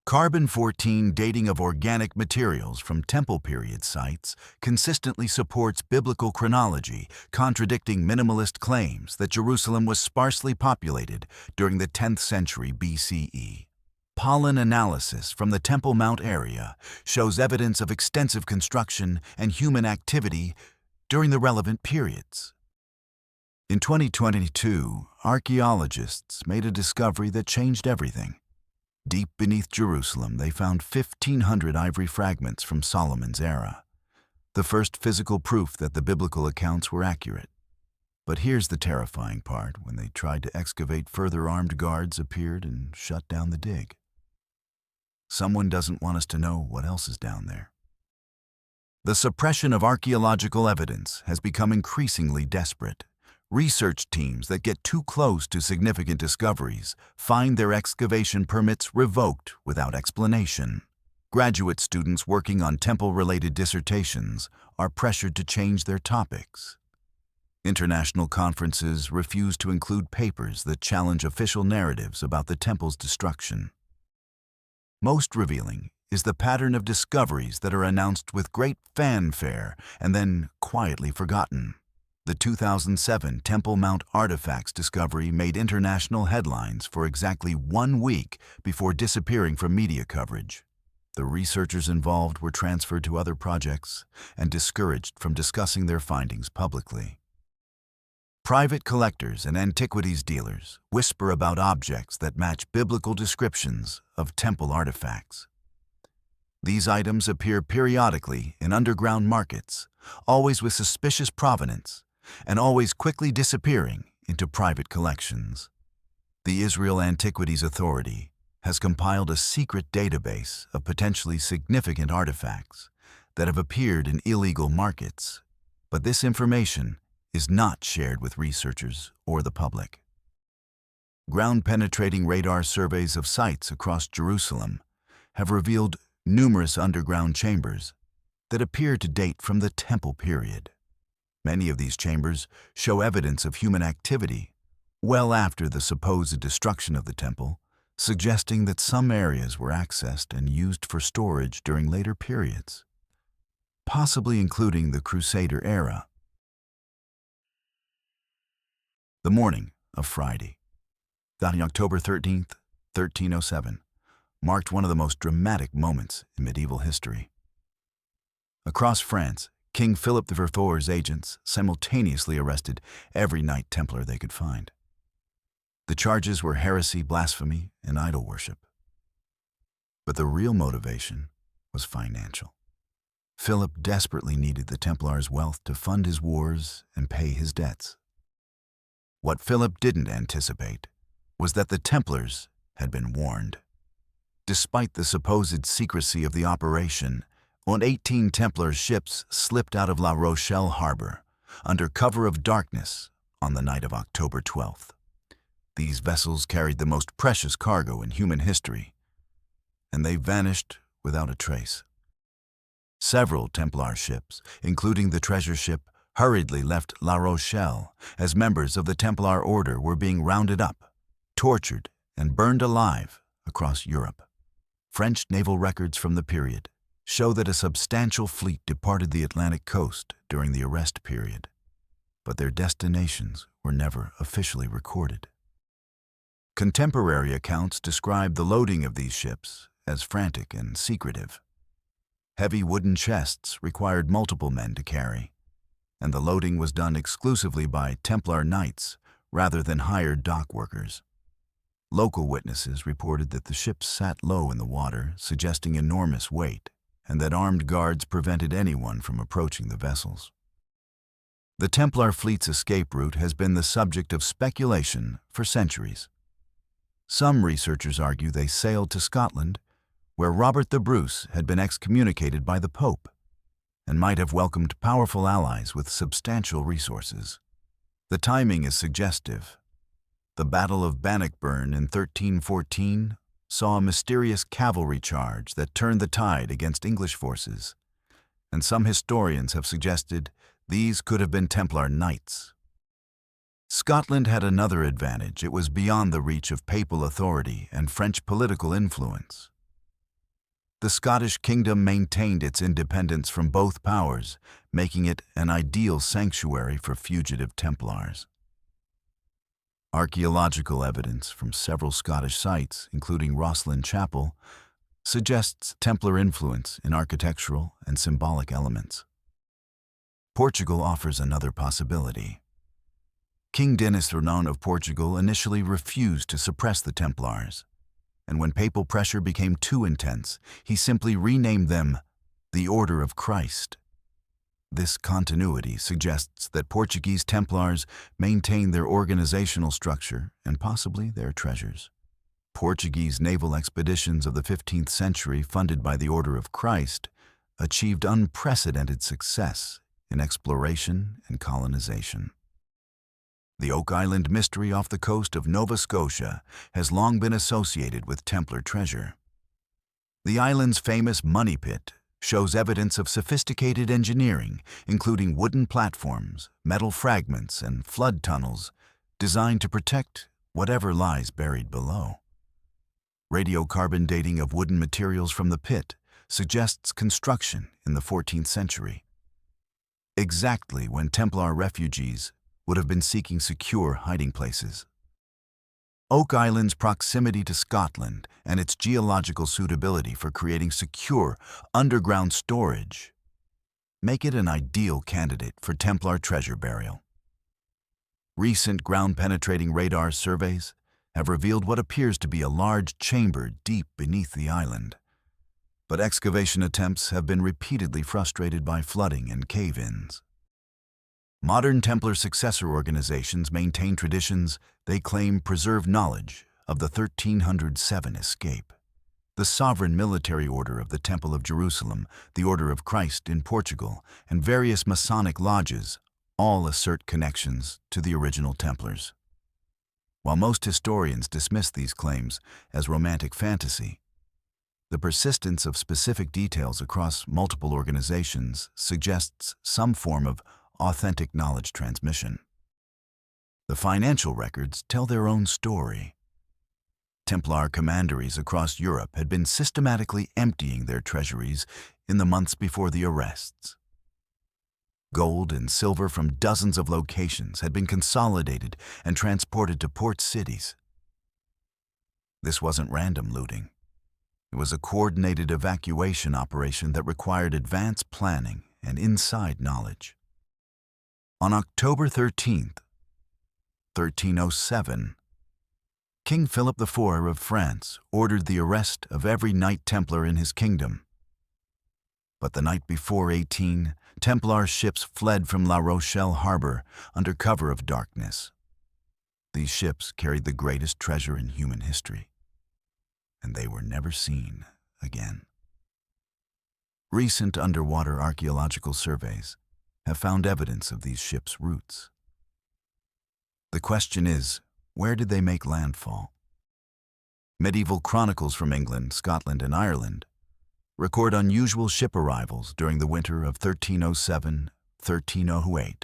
Carbon-14 dating of organic materials from temple period sites consistently supports biblical chronology, contradicting minimalist claims that Jerusalem was sparsely populated during the 10th century BCE. pollen analysis from the Temple Mount area shows evidence of extensive construction and human activity during the relevant periods. In 2022, archaeologists made a discovery that changed everything. Deep beneath Jerusalem, they found 1,500 ivory fragments from Solomon's era, the first physical proof that the biblical accounts were accurate. But here's the terrifying part: when they tried to excavate further, armed guards appeared and shut down the dig. Someone doesn't want us to know what else is down there. The suppression of archaeological evidence has become increasingly desperate. Research teams that get too close to significant discoveries find their excavation permits revoked without explanation. Graduate students working on temple-related dissertations are pressured to change their topics. International conferences refuse to include papers that challenge official narratives about the temple's destruction. Most revealing is the pattern of discoveries that are announced with great fanfare and then quietly forgotten. The 2007 Temple Mount artifacts discovery made international headlines for exactly 1 week before disappearing from media coverage. The researchers involved were transferred to other projects and discouraged from discussing their findings publicly. Private collectors and antiquities dealers whisper about objects that match biblical descriptions of temple artifacts. These items appear periodically in underground markets, always with suspicious provenance, and always quickly disappearing into private collections. The Israel Antiquities Authority has compiled a secret database of potentially significant artifacts that have appeared in illegal markets, but this information is not shared with researchers or the public. Ground-penetrating radar surveys of sites across Jerusalem have revealed numerous underground chambers that appear to date from the Temple period. Many of these chambers show evidence of human activity well after the supposed destruction of the temple, suggesting that some areas were accessed and used for storage during later periods, possibly including the Crusader era. The morning of Friday, October 13th, 1307, marked one of the most dramatic moments in medieval history. Across France, King Philip IV's agents simultaneously arrested every Knight Templar they could find. The charges were heresy, blasphemy, and idol worship. But the real motivation was financial. Philip desperately needed the Templars' wealth to fund his wars and pay his debts. What Philip didn't anticipate was that the Templars had been warned. Despite the supposed secrecy of the operation, 18 Templar ships slipped out of La Rochelle harbor under cover of darkness on the night of October 12th. These vessels carried the most precious cargo in human history, and they vanished without a trace. Several Templar ships, including the treasure ship, hurriedly left La Rochelle as members of the Templar Order were being rounded up, tortured, and burned alive across Europe. French naval records from the period show that a substantial fleet departed the Atlantic coast during the arrest period, but their destinations were never officially recorded. Contemporary accounts describe the loading of these ships as frantic and secretive. Heavy wooden chests required multiple men to carry, and the loading was done exclusively by Templar knights rather than hired dock workers. Local witnesses reported that the ships sat low in the water, suggesting enormous weight, and that armed guards prevented anyone from approaching the vessels. The Templar fleet's escape route has been the subject of speculation for centuries. Some researchers argue they sailed to Scotland, where Robert the Bruce had been excommunicated by the Pope, and might have welcomed powerful allies with substantial resources. The timing is suggestive. The Battle of Bannockburn in 1314 saw a mysterious cavalry charge that turned the tide against English forces, and some historians have suggested these could have been Templar knights. Scotland had another advantage: it was beyond the reach of papal authority and French political influence. The Scottish kingdom maintained its independence from both powers, making it an ideal sanctuary for fugitive Templars. Archaeological evidence from several Scottish sites, including Rosslyn Chapel, suggests Templar influence in architectural and symbolic elements. Portugal offers another possibility. King Dinis III of Portugal initially refused to suppress the Templars, and when papal pressure became too intense, he simply renamed them the Order of Christ. This continuity suggests that Portuguese Templars maintained their organizational structure and possibly their treasures. Portuguese naval expeditions of the 15th century, funded by the Order of Christ, achieved unprecedented success in exploration and colonization. The Oak Island mystery off the coast of Nova Scotia has long been associated with Templar treasure. The island's famous Money Pit shows evidence of sophisticated engineering, including wooden platforms, metal fragments, and flood tunnels designed to protect whatever lies buried below. Radiocarbon dating of wooden materials from the pit suggests construction in the 14th century, exactly when Templar refugees would have been seeking secure hiding places. Oak Island's proximity to Scotland and its geological suitability for creating secure underground storage make it an ideal candidate for Templar treasure burial. Recent ground-penetrating radar surveys have revealed what appears to be a large chamber deep beneath the island, but excavation attempts have been repeatedly frustrated by flooding and cave-ins. Modern Templar successor organizations maintain traditions they claim preserve knowledge of the 1307 escape. The sovereign military order of the Temple of Jerusalem, the Order of Christ in Portugal, and various Masonic lodges all assert connections to the original Templars. While most historians dismiss these claims as romantic fantasy, the persistence of specific details across multiple organizations suggests some form of authentic knowledge transmission. The financial records tell their own story. Templar commanderies across Europe had been systematically emptying their treasuries in the months before the arrests. Gold and silver from dozens of locations had been consolidated and transported to port cities. This wasn't random looting. It was a coordinated evacuation operation that required advanced planning and inside knowledge. On October 13th, 1307, King Philip IV of France ordered the arrest of every Knight Templar in his kingdom. But the night before 18, Templar ships fled from La Rochelle harbor under cover of darkness. These ships carried the greatest treasure in human history, and they were never seen again. Recent underwater archaeological surveys have found evidence of these ships' routes. The question is, where did they make landfall? Medieval chronicles from England, Scotland, and Ireland record unusual ship arrivals during the winter of 1307-1308.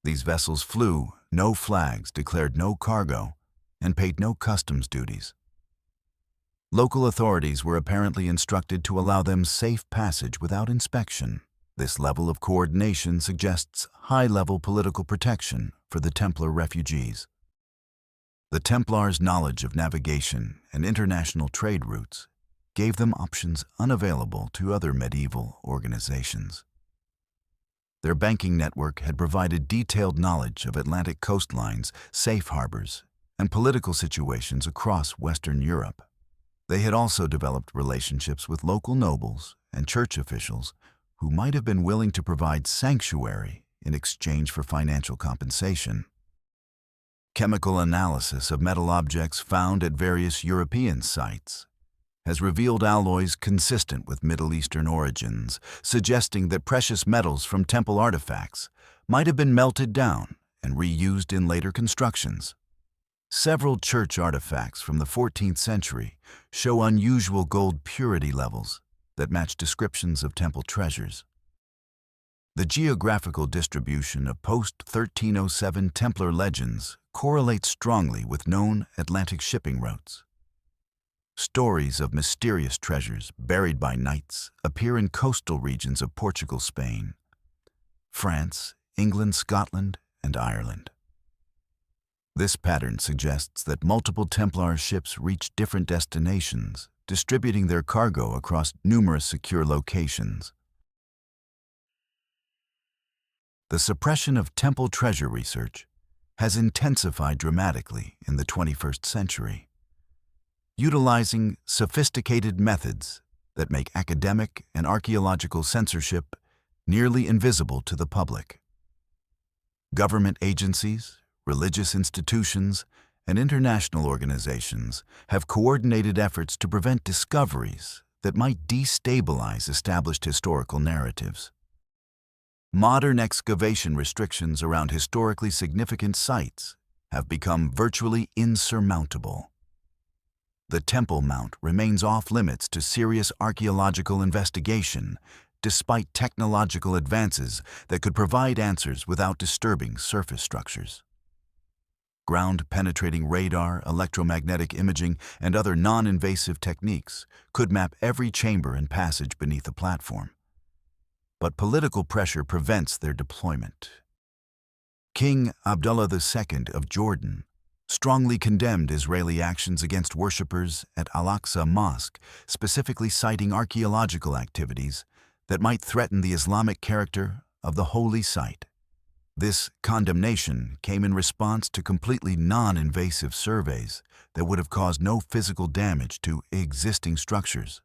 These vessels flew no flags, declared no cargo, and paid no customs duties. Local authorities were apparently instructed to allow them safe passage without inspection. This level of coordination suggests high-level political protection for the Templar refugees. The Templars' knowledge of navigation and international trade routes gave them options unavailable to other medieval organizations. Their banking network had provided detailed knowledge of Atlantic coastlines, safe harbors, and political situations across Western Europe. They had also developed relationships with local nobles and church officials who might have been willing to provide sanctuary in exchange for financial compensation. Chemical analysis of metal objects found at various European sites has revealed alloys consistent with Middle Eastern origins, suggesting that precious metals from temple artifacts might have been melted down and reused in later constructions. Several church artifacts from the 14th century show unusual gold purity levels that match descriptions of temple treasures. The geographical distribution of post-1307 Templar legends correlates strongly with known Atlantic shipping routes. Stories of mysterious treasures buried by knights appear in coastal regions of Portugal, Spain, France, England, Scotland, and Ireland. This pattern suggests that multiple Templar ships reached different destinations, distributing their cargo across numerous secure locations. The suppression of temple treasure research has intensified dramatically in the 21st century, utilizing sophisticated methods that make academic and archaeological censorship nearly invisible to the public. Government agencies, religious institutions, and international organizations have coordinated efforts to prevent discoveries that might destabilize established historical narratives. Modern excavation restrictions around historically significant sites have become virtually insurmountable. The Temple Mount remains off-limits to serious archaeological investigation, despite technological advances that could provide answers without disturbing surface structures. Ground-penetrating radar, electromagnetic imaging, and other non-invasive techniques could map every chamber and passage beneath the platform. But political pressure prevents their deployment. King Abdullah II of Jordan strongly condemned Israeli actions against worshippers at Al-Aqsa Mosque, specifically citing archaeological activities that might threaten the Islamic character of the holy site. This condemnation came in response to completely non-invasive surveys that would have caused no physical damage to existing structures.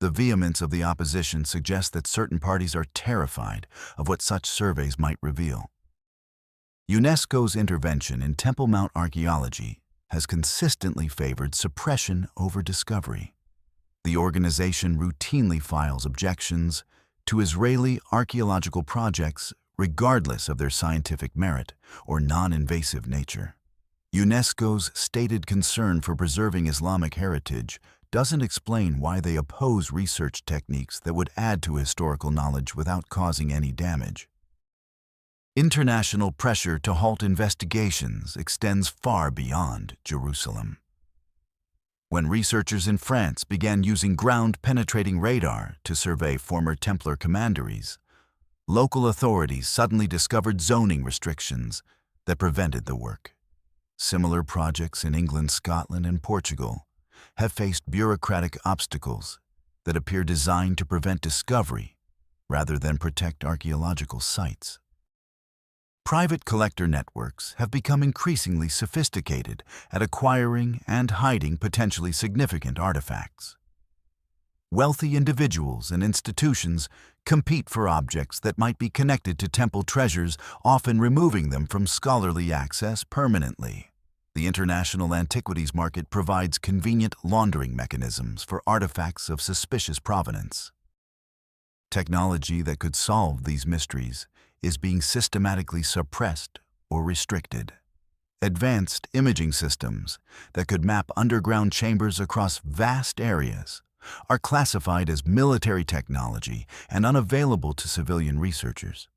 The vehemence of the opposition suggests that certain parties are terrified of what such surveys might reveal. UNESCO's intervention in Temple Mount archaeology has consistently favored suppression over discovery. The organization routinely files objections to Israeli archaeological projects regardless of their scientific merit or non-invasive nature. UNESCO's stated concern for preserving Islamic heritage doesn't explain why they oppose research techniques that would add to historical knowledge without causing any damage. International pressure to halt investigations extends far beyond Jerusalem. When researchers in France began using ground-penetrating radar to survey former Templar commanderies, local authorities suddenly discovered zoning restrictions that prevented the work. Similar projects in England, Scotland, and Portugal have faced bureaucratic obstacles that appear designed to prevent discovery rather than protect archaeological sites. Private collector networks have become increasingly sophisticated at acquiring and hiding potentially significant artifacts. Wealthy individuals and institutions compete for objects that might be connected to temple treasures, often removing them from scholarly access permanently. The international antiquities market provides convenient laundering mechanisms for artifacts of suspicious provenance. Technology that could solve these mysteries is being systematically suppressed or restricted. Advanced imaging systems that could map underground chambers across vast areas are classified as military technology and unavailable to civilian researchers.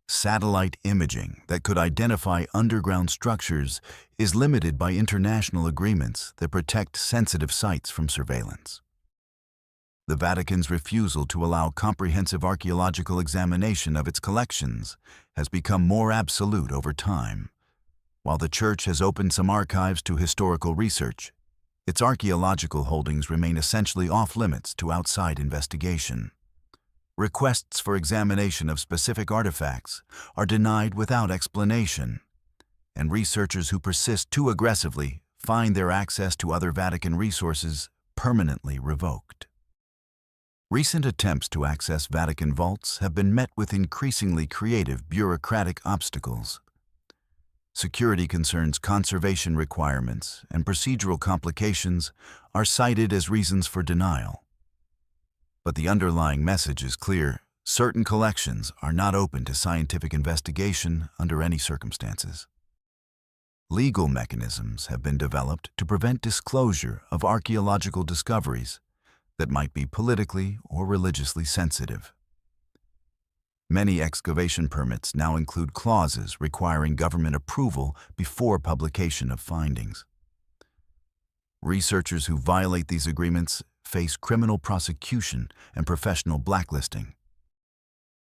Satellite imaging that could identify underground structures is limited by international agreements that protect sensitive sites from surveillance. The Vatican's refusal to allow comprehensive archaeological examination of its collections has become more absolute over time. While the Church has opened some archives to historical research, its archaeological holdings remain essentially off-limits to outside investigation. Requests for examination of specific artifacts are denied without explanation, and researchers who persist too aggressively find their access to other Vatican resources permanently revoked. Recent attempts to access Vatican vaults have been met with increasingly creative bureaucratic obstacles. Security concerns, conservation requirements, and procedural complications are cited as reasons for denial. But the underlying message is clear: certain collections are not open to scientific investigation under any circumstances. Legal mechanisms have been developed to prevent disclosure of archaeological discoveries that might be politically or religiously sensitive. Many excavation permits now include clauses requiring government approval before publication of findings. Researchers who violate these agreements face criminal prosecution and professional blacklisting.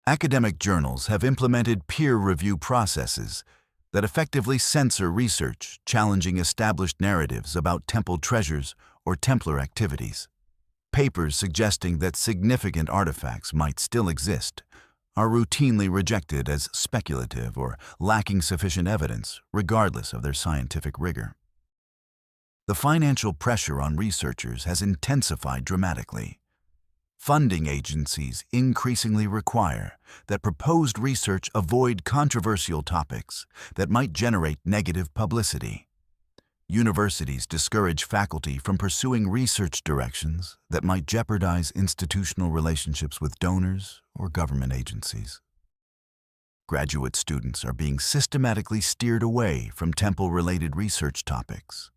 Academic journals have implemented peer review processes that effectively censor research challenging established narratives about temple treasures or Templar activities. Papers suggesting that significant artifacts might still exist are routinely rejected as speculative or lacking sufficient evidence, regardless of their scientific rigor. The financial pressure on researchers has intensified dramatically. Funding agencies increasingly require that proposed research avoid controversial topics that might generate negative publicity. Universities discourage faculty from pursuing research directions that might jeopardize institutional relationships with donors or government agencies. Graduate students are being systematically steered away from temple-related research topics.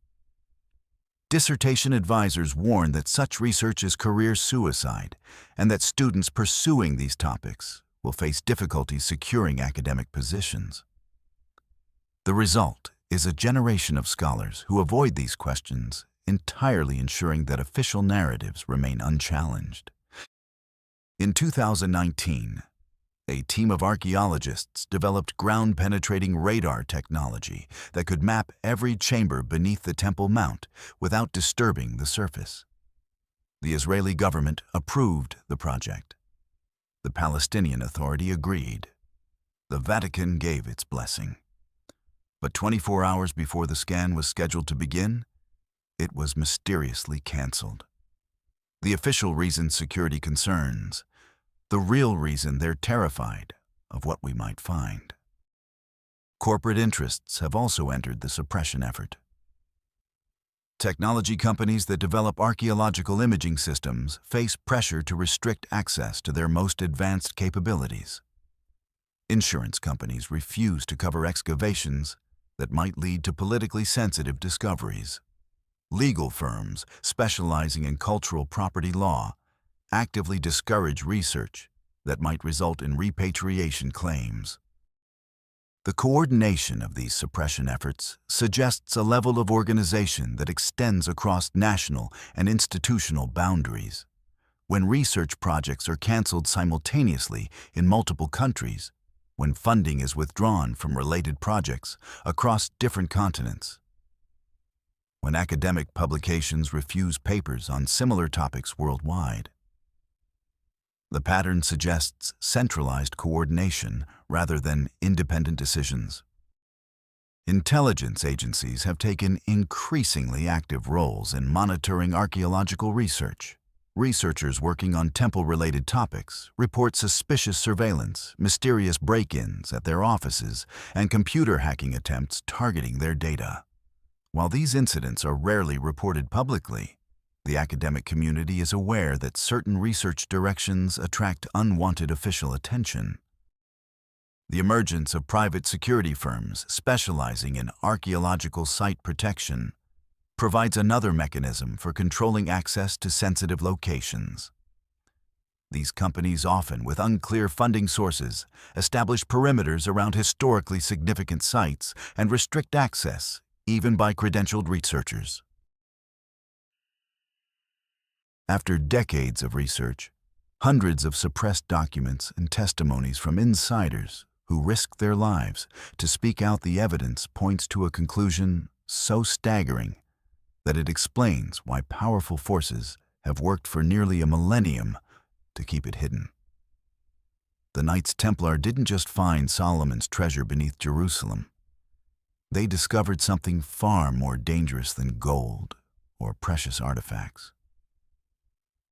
Dissertation advisors warn that such research is career suicide and that students pursuing these topics will face difficulties securing academic positions. The result is a generation of scholars who avoid these questions, entirely ensuring that official narratives remain unchallenged. In 2019, a team of archaeologists developed ground-penetrating radar technology that could map every chamber beneath the Temple Mount without disturbing the surface. The Israeli government approved the project. The Palestinian Authority agreed. The Vatican gave its blessing. But 24 hours before the scan was scheduled to begin, it was mysteriously canceled. The official reason security concerns. The real reason they're terrified of what we might find. Corporate interests have also entered the suppression effort. Technology companies that develop archaeological imaging systems face pressure to restrict access to their most advanced capabilities. Insurance companies refuse to cover excavations that might lead to politically sensitive discoveries. Legal firms specializing in cultural property law actively discourage research that might result in repatriation claims. The coordination of these suppression efforts suggests a level of organization that extends across national and institutional boundaries. When research projects are canceled simultaneously in multiple countries, when funding is withdrawn from related projects across different continents, when academic publications refuse papers on similar topics worldwide. The pattern suggests centralized coordination rather than independent decisions. Intelligence agencies have taken increasingly active roles in monitoring archaeological research. Researchers working on temple-related topics report suspicious surveillance, mysterious break-ins at their offices, and computer hacking attempts targeting their data. While these incidents are rarely reported publicly, the academic community is aware that certain research directions attract unwanted official attention. The emergence of private security firms specializing in archaeological site protection provides another mechanism for controlling access to sensitive locations. These companies, often with unclear funding sources, establish perimeters around historically significant sites and restrict access, even by credentialed researchers. After decades of research, hundreds of suppressed documents and testimonies from insiders who risked their lives to speak out the evidence points to a conclusion so staggering that it explains why powerful forces have worked for nearly a millennium to keep it hidden. The Knights Templar didn't just find Solomon's treasure beneath Jerusalem. They discovered something far more dangerous than gold or precious artifacts.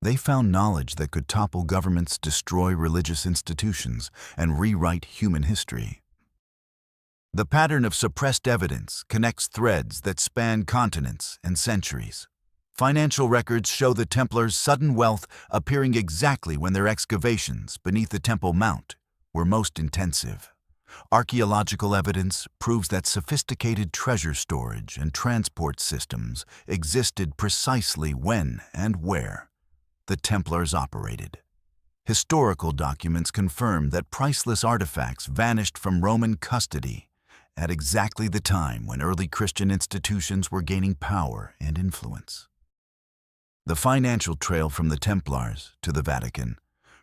They found knowledge that could topple governments, destroy religious institutions, and rewrite human history. The pattern of suppressed evidence connects threads that span continents and centuries. Financial records show the Templars' sudden wealth appearing exactly when their excavations beneath the Temple Mount were most intensive. Archaeological evidence proves that sophisticated treasure storage and transport systems existed precisely when and where the Templars operated. Historical documents confirm that priceless artifacts vanished from Roman custody at exactly the time when early Christian institutions were gaining power and influence. The financial trail from the Templars to the Vatican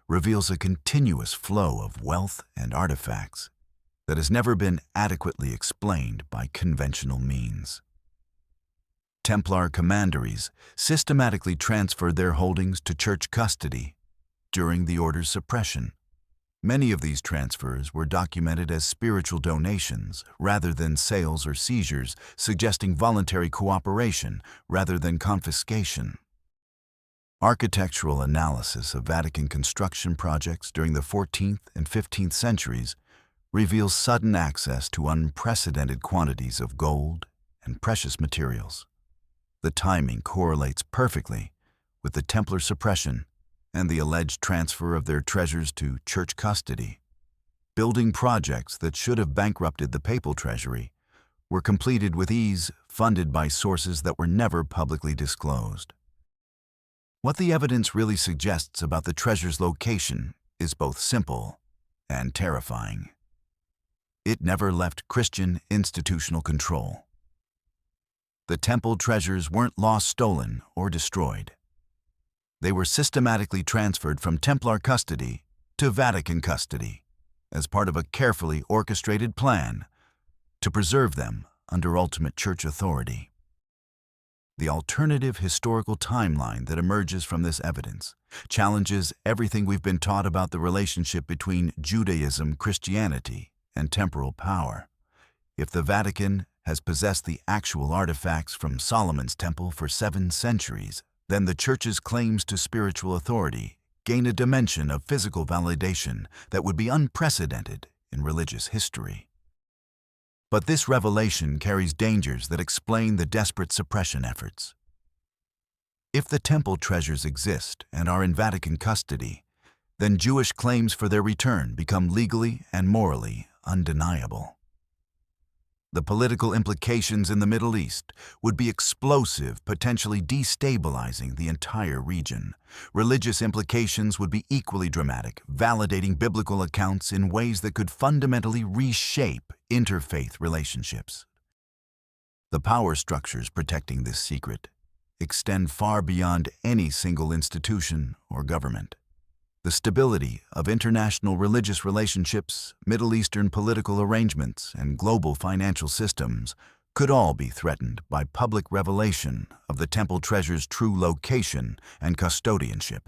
reveals a continuous flow of wealth and artifacts, that has never been adequately explained by conventional means. Templar commanderies systematically transferred their holdings to church custody during the order's suppression. Many of these transfers were documented as spiritual donations rather than sales or seizures, suggesting voluntary cooperation rather than confiscation. Architectural analysis of Vatican construction projects during the 14th and 15th centuries reveals sudden access to unprecedented quantities of gold and precious materials. The timing correlates perfectly with the Templar suppression and the alleged transfer of their treasures to church custody. Building projects that should have bankrupted the papal treasury were completed with ease, funded by sources that were never publicly disclosed. What the evidence really suggests about the treasure's location is both simple and terrifying. It never left Christian institutional control. The temple treasures weren't lost, stolen, or destroyed. They were systematically transferred from Templar custody to Vatican custody as part of a carefully orchestrated plan to preserve them under ultimate church authority. The alternative historical timeline that emerges from this evidence challenges everything we've been taught about the relationship between Judaism, Christianity, and temporal power. If the Vatican has possessed the actual artifacts from Solomon's temple for 7 centuries, then the Church's claims to spiritual authority gain a dimension of physical validation that would be unprecedented in religious history. But this revelation carries dangers that explain the desperate suppression efforts. If the temple treasures exist and are in Vatican custody, then Jewish claims for their return become legally and morally undeniable. The political implications in the Middle East would be explosive, potentially destabilizing the entire region. Religious implications would be equally dramatic, validating biblical accounts in ways that could fundamentally reshape interfaith relationships. The power structures protecting this secret extend far beyond any single institution or government. The stability of international religious relationships, Middle Eastern political arrangements, and global financial systems could all be threatened by public revelation of the temple treasure's true location and custodianship.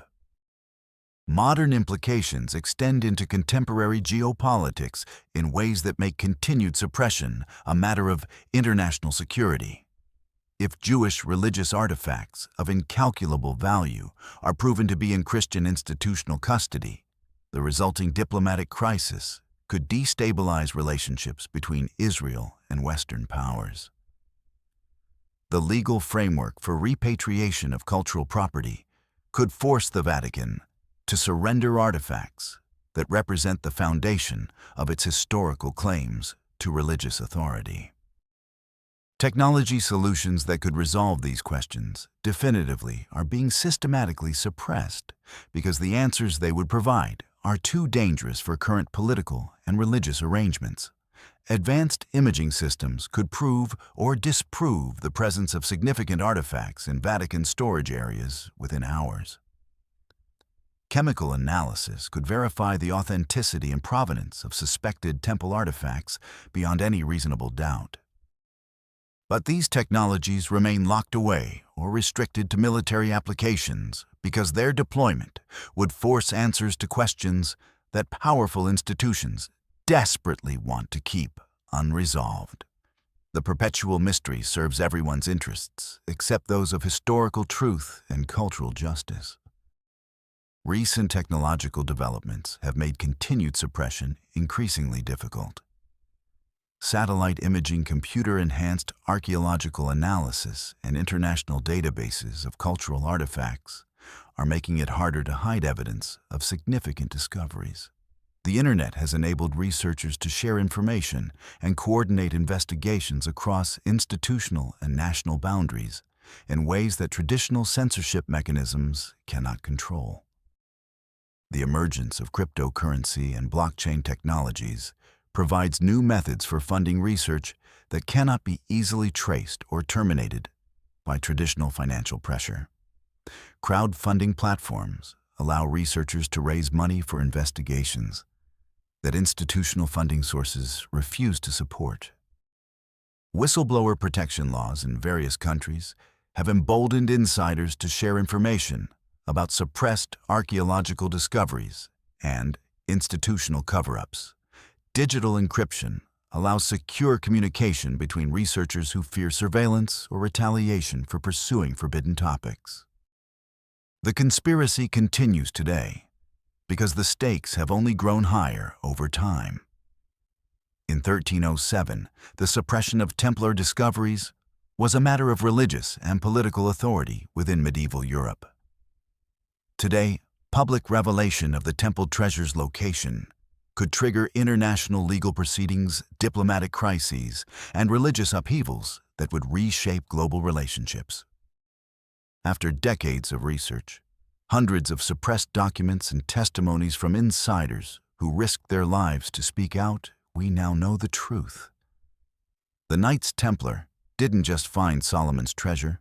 Modern implications extend into contemporary geopolitics in ways that make continued suppression a matter of international security. If Jewish religious artifacts of incalculable value are proven to be in Christian institutional custody, the resulting diplomatic crisis could destabilize relationships between Israel and Western powers. The legal framework for repatriation of cultural property could force the Vatican to surrender artifacts that represent the foundation of its historical claims to religious authority. Technology solutions that could resolve these questions definitively are being systematically suppressed because the answers they would provide are too dangerous for current political and religious arrangements. Advanced imaging systems could prove or disprove the presence of significant artifacts in Vatican storage areas within hours. Chemical analysis could verify the authenticity and provenance of suspected temple artifacts beyond any reasonable doubt. But these technologies remain locked away or restricted to military applications because their deployment would force answers to questions that powerful institutions desperately want to keep unresolved. The perpetual mystery serves everyone's interests except those of historical truth and cultural justice. Recent technological developments have made continued suppression increasingly difficult. Satellite imaging, computer-enhanced archaeological analysis, and international databases of cultural artifacts are making it harder to hide evidence of significant discoveries. The Internet has enabled researchers to share information and coordinate investigations across institutional and national boundaries in ways that traditional censorship mechanisms cannot control. The emergence of cryptocurrency and blockchain technologies provides new methods for funding research that cannot be easily traced or terminated by traditional financial pressure. Crowdfunding platforms allow researchers to raise money for investigations. that institutional funding sources refuse to support. Whistleblower protection laws in various countries have emboldened insiders to share information about suppressed archaeological discoveries and institutional cover-ups. Digital encryption allows secure communication between researchers who fear surveillance or retaliation for pursuing forbidden topics. The conspiracy continues today because the stakes have only grown higher over time. In 1307, the suppression of Templar discoveries was a matter of religious and political authority within medieval Europe. Today, public revelation of the temple treasure's location could trigger international legal proceedings, diplomatic crises, and religious upheavals that would reshape global relationships. After decades of research, hundreds of suppressed documents and testimonies from insiders who risked their lives to speak out, we now know the truth. The Knights Templar didn't just find Solomon's treasure.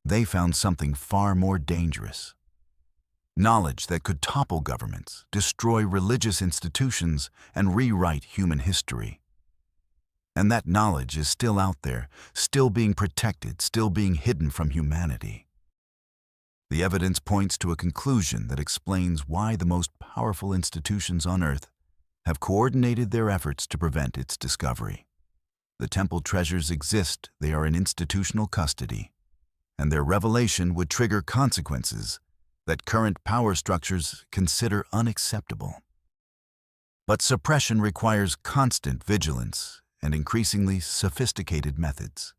They found something far more dangerous. Knowledge that could topple governments, destroy religious institutions, and rewrite human history. And that knowledge is still out there, still being protected, still being hidden from humanity. The evidence points to a conclusion that explains why the most powerful institutions on Earth have coordinated their efforts to prevent its discovery. The temple treasures exist, they are in institutional custody, and their revelation would trigger consequences that current power structures consider unacceptable. But suppression requires constant vigilance and increasingly sophisticated methods.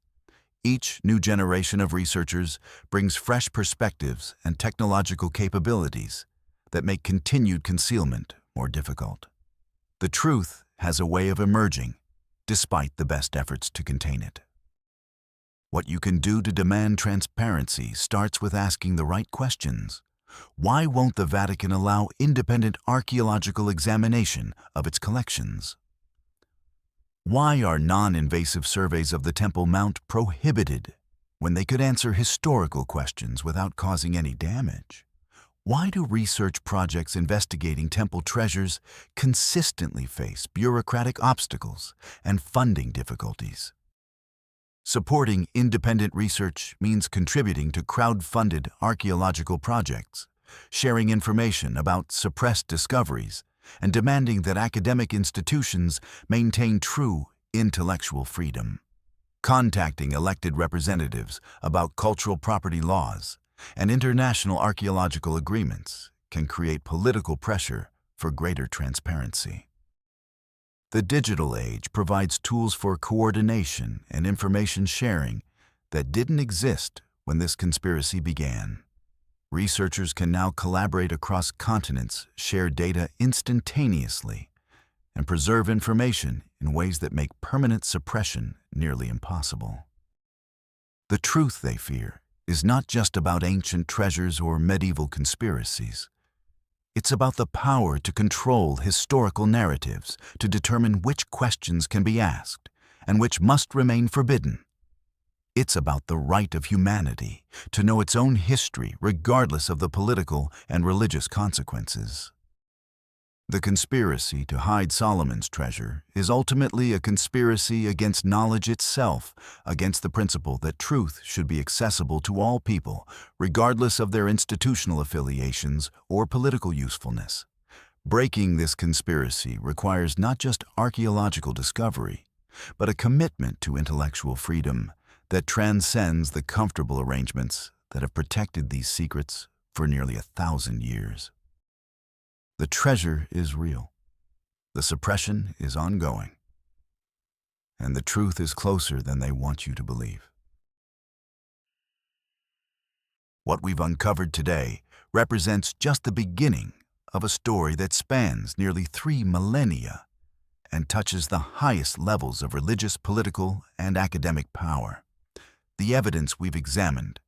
Each new generation of researchers brings fresh perspectives and technological capabilities that make continued concealment more difficult. The truth has a way of emerging, despite the best efforts to contain it. What you can do to demand transparency starts with asking the right questions. Why won't the Vatican allow independent archaeological examination of its collections? Why are non-invasive surveys of the Temple Mount prohibited when they could answer historical questions without causing any damage? Why do research projects investigating temple treasures consistently face bureaucratic obstacles and funding difficulties? Supporting independent research means contributing to crowd-funded archaeological projects, sharing information about suppressed discoveries, and demanding that academic institutions maintain true intellectual freedom. Contacting elected representatives about cultural property laws and international archaeological agreements can create political pressure for greater transparency. The digital age provides tools for coordination and information sharing that didn't exist when this conspiracy began. Researchers can now collaborate across continents, share data instantaneously, and preserve information in ways that make permanent suppression nearly impossible. The truth, they fear, is not just about ancient treasures or medieval conspiracies. It's about the power to control historical narratives, to determine which questions can be asked and which must remain forbidden. It's about the right of humanity to know its own history regardless of the political and religious consequences. The conspiracy to hide Solomon's treasure is ultimately a conspiracy against knowledge itself, against the principle that truth should be accessible to all people, regardless of their institutional affiliations or political usefulness. Breaking this conspiracy requires not just archaeological discovery, but a commitment to intellectual freedom that transcends the comfortable arrangements that have protected these secrets for nearly 1,000 years. The treasure is real, the suppression is ongoing, and the truth is closer than they want you to believe. What we've uncovered today represents just the beginning of a story that spans nearly 3 millennia and touches the highest levels of religious, political, and academic power. The evidence we've examined,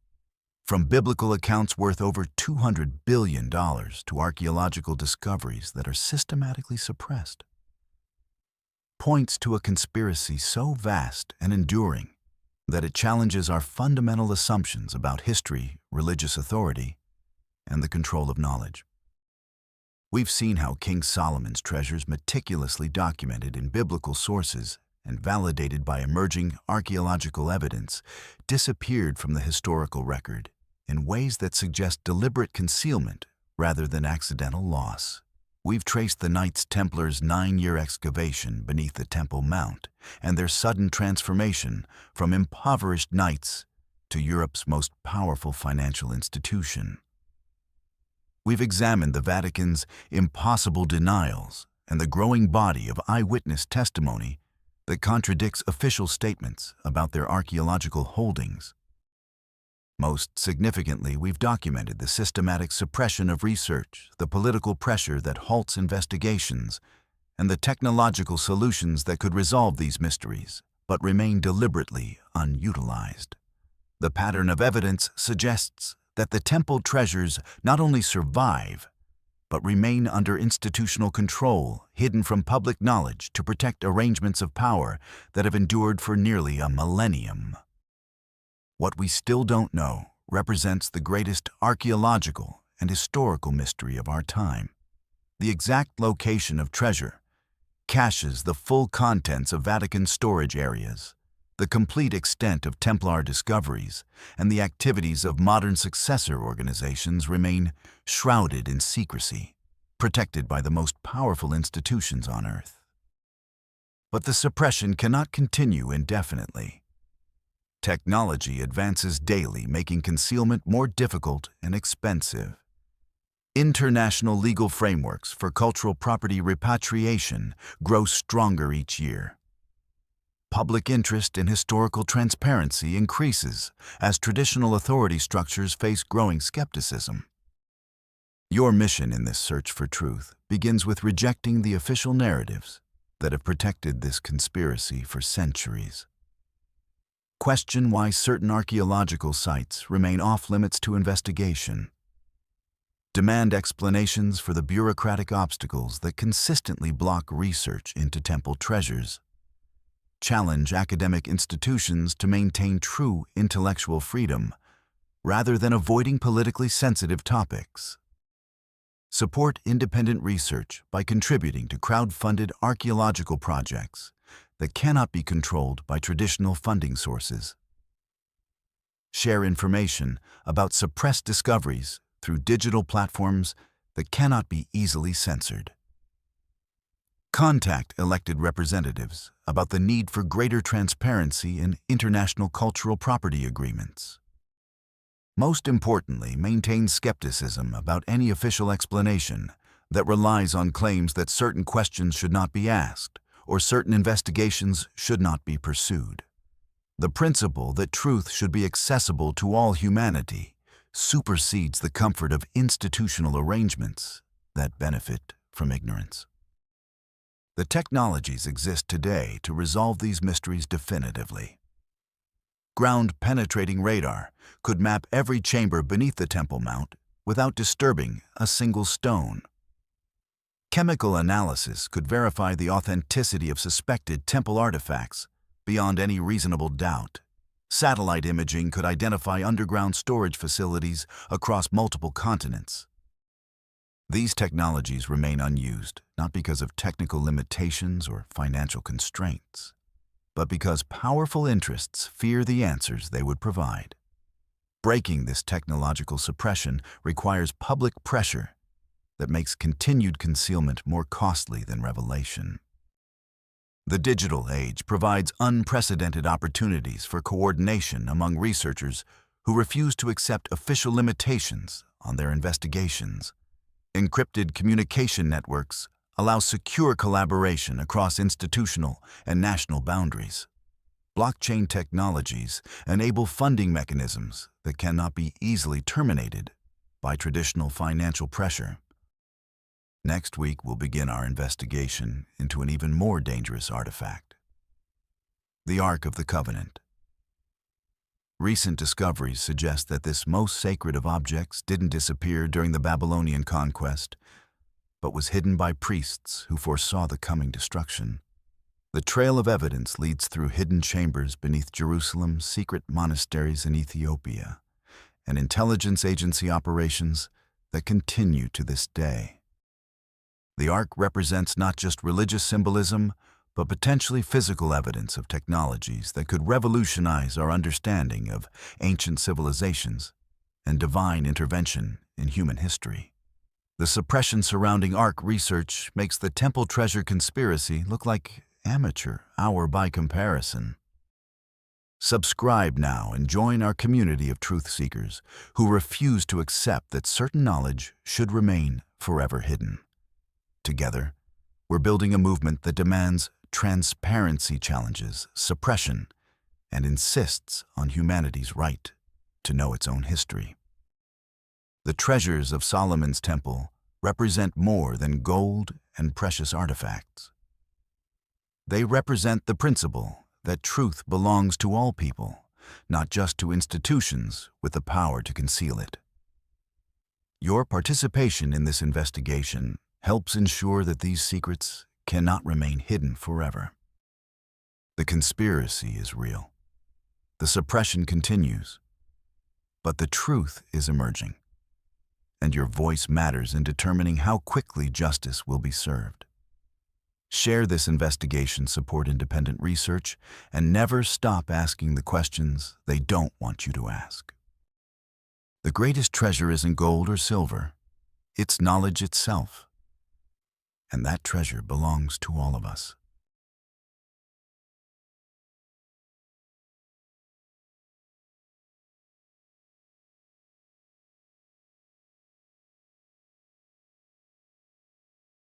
from biblical accounts worth over $200 billion to archaeological discoveries that are systematically suppressed, points to a conspiracy so vast and enduring that it challenges our fundamental assumptions about history, religious authority, and the control of knowledge. We've seen how King Solomon's treasures, meticulously documented in biblical sources and validated by emerging archaeological evidence, disappeared from the historical record in ways that suggest deliberate concealment rather than accidental loss. We've traced the Knights Templars' 9-year excavation beneath the Temple Mount and their sudden transformation from impoverished knights to Europe's most powerful financial institution. We've examined the Vatican's impossible denials and the growing body of eyewitness testimony that contradicts official statements about their archaeological holdings. Most significantly, we've documented the systematic suppression of research, the political pressure that halts investigations, and the technological solutions that could resolve these mysteries, but remain deliberately unutilized. The pattern of evidence suggests that the temple treasures not only survive, but remain under institutional control, hidden from public knowledge to protect arrangements of power that have endured for nearly a millennium. What we still don't know represents the greatest archaeological and historical mystery of our time. The exact location of treasure, caches the full contents of Vatican storage areas, the complete extent of Templar discoveries, and the activities of modern successor organizations remain shrouded in secrecy, protected by the most powerful institutions on Earth. But the suppression cannot continue indefinitely. Technology advances daily, making concealment more difficult and expensive. International legal frameworks for cultural property repatriation grow stronger each year. Public interest in historical transparency increases as traditional authority structures face growing skepticism. Your mission in this search for truth begins with rejecting the official narratives that have protected this conspiracy for centuries. Question why certain archaeological sites remain off-limits to investigation. Demand explanations for the bureaucratic obstacles that consistently block research into temple treasures. Challenge academic institutions to maintain true intellectual freedom rather than avoiding politically sensitive topics. Support independent research by contributing to crowd-funded archaeological projects that cannot be controlled by traditional funding sources. Share information about suppressed discoveries through digital platforms that cannot be easily censored. Contact elected representatives about the need for greater transparency in international cultural property agreements. Most importantly, maintain skepticism about any official explanation that relies on claims that certain questions should not be asked or certain investigations should not be pursued. The principle that truth should be accessible to all humanity supersedes the comfort of institutional arrangements that benefit from ignorance. The technologies exist today to resolve these mysteries definitively. Ground-penetrating radar could map every chamber beneath the Temple Mount without disturbing a single stone. Chemical analysis could verify the authenticity of suspected temple artifacts beyond any reasonable doubt. Satellite imaging could identify underground storage facilities across multiple continents. These technologies remain unused, not because of technical limitations or financial constraints, but because powerful interests fear the answers they would provide. Breaking this technological suppression requires public pressure that makes continued concealment more costly than revelation. The digital age provides unprecedented opportunities for coordination among researchers who refuse to accept official limitations on their investigations. Encrypted communication networks allow secure collaboration across institutional and national boundaries. Blockchain technologies enable funding mechanisms that cannot be easily terminated by traditional financial pressure. Next week, we'll begin our investigation into an even more dangerous artifact: the Ark of the Covenant. Recent discoveries suggest that this most sacred of objects didn't disappear during the Babylonian conquest, but was hidden by priests who foresaw the coming destruction. The trail of evidence leads through hidden chambers beneath Jerusalem, secret monasteries in Ethiopia, and intelligence agency operations that continue to this day. The Ark represents not just religious symbolism, but potentially physical evidence of technologies that could revolutionize our understanding of ancient civilizations and divine intervention in human history. The suppression surrounding Ark research makes the temple treasure conspiracy look like amateur hour by comparison. Subscribe now and join our community of truth seekers who refuse to accept that certain knowledge should remain forever hidden. Together, we're building a movement that demands transparency, challenges suppression, and insists on humanity's right to know its own history. The treasures of Solomon's temple represent more than gold and precious artifacts. They represent the principle that truth belongs to all people, not just to institutions with the power to conceal it. Your participation in this investigation helps ensure that these secrets cannot remain hidden forever. The conspiracy is real. The suppression continues. But the truth is emerging, and your voice matters in determining how quickly justice will be served. Share this investigation, support independent research, and never stop asking the questions they don't want you to ask. The greatest treasure isn't gold or silver, it's knowledge itself. And that treasure belongs to all of us.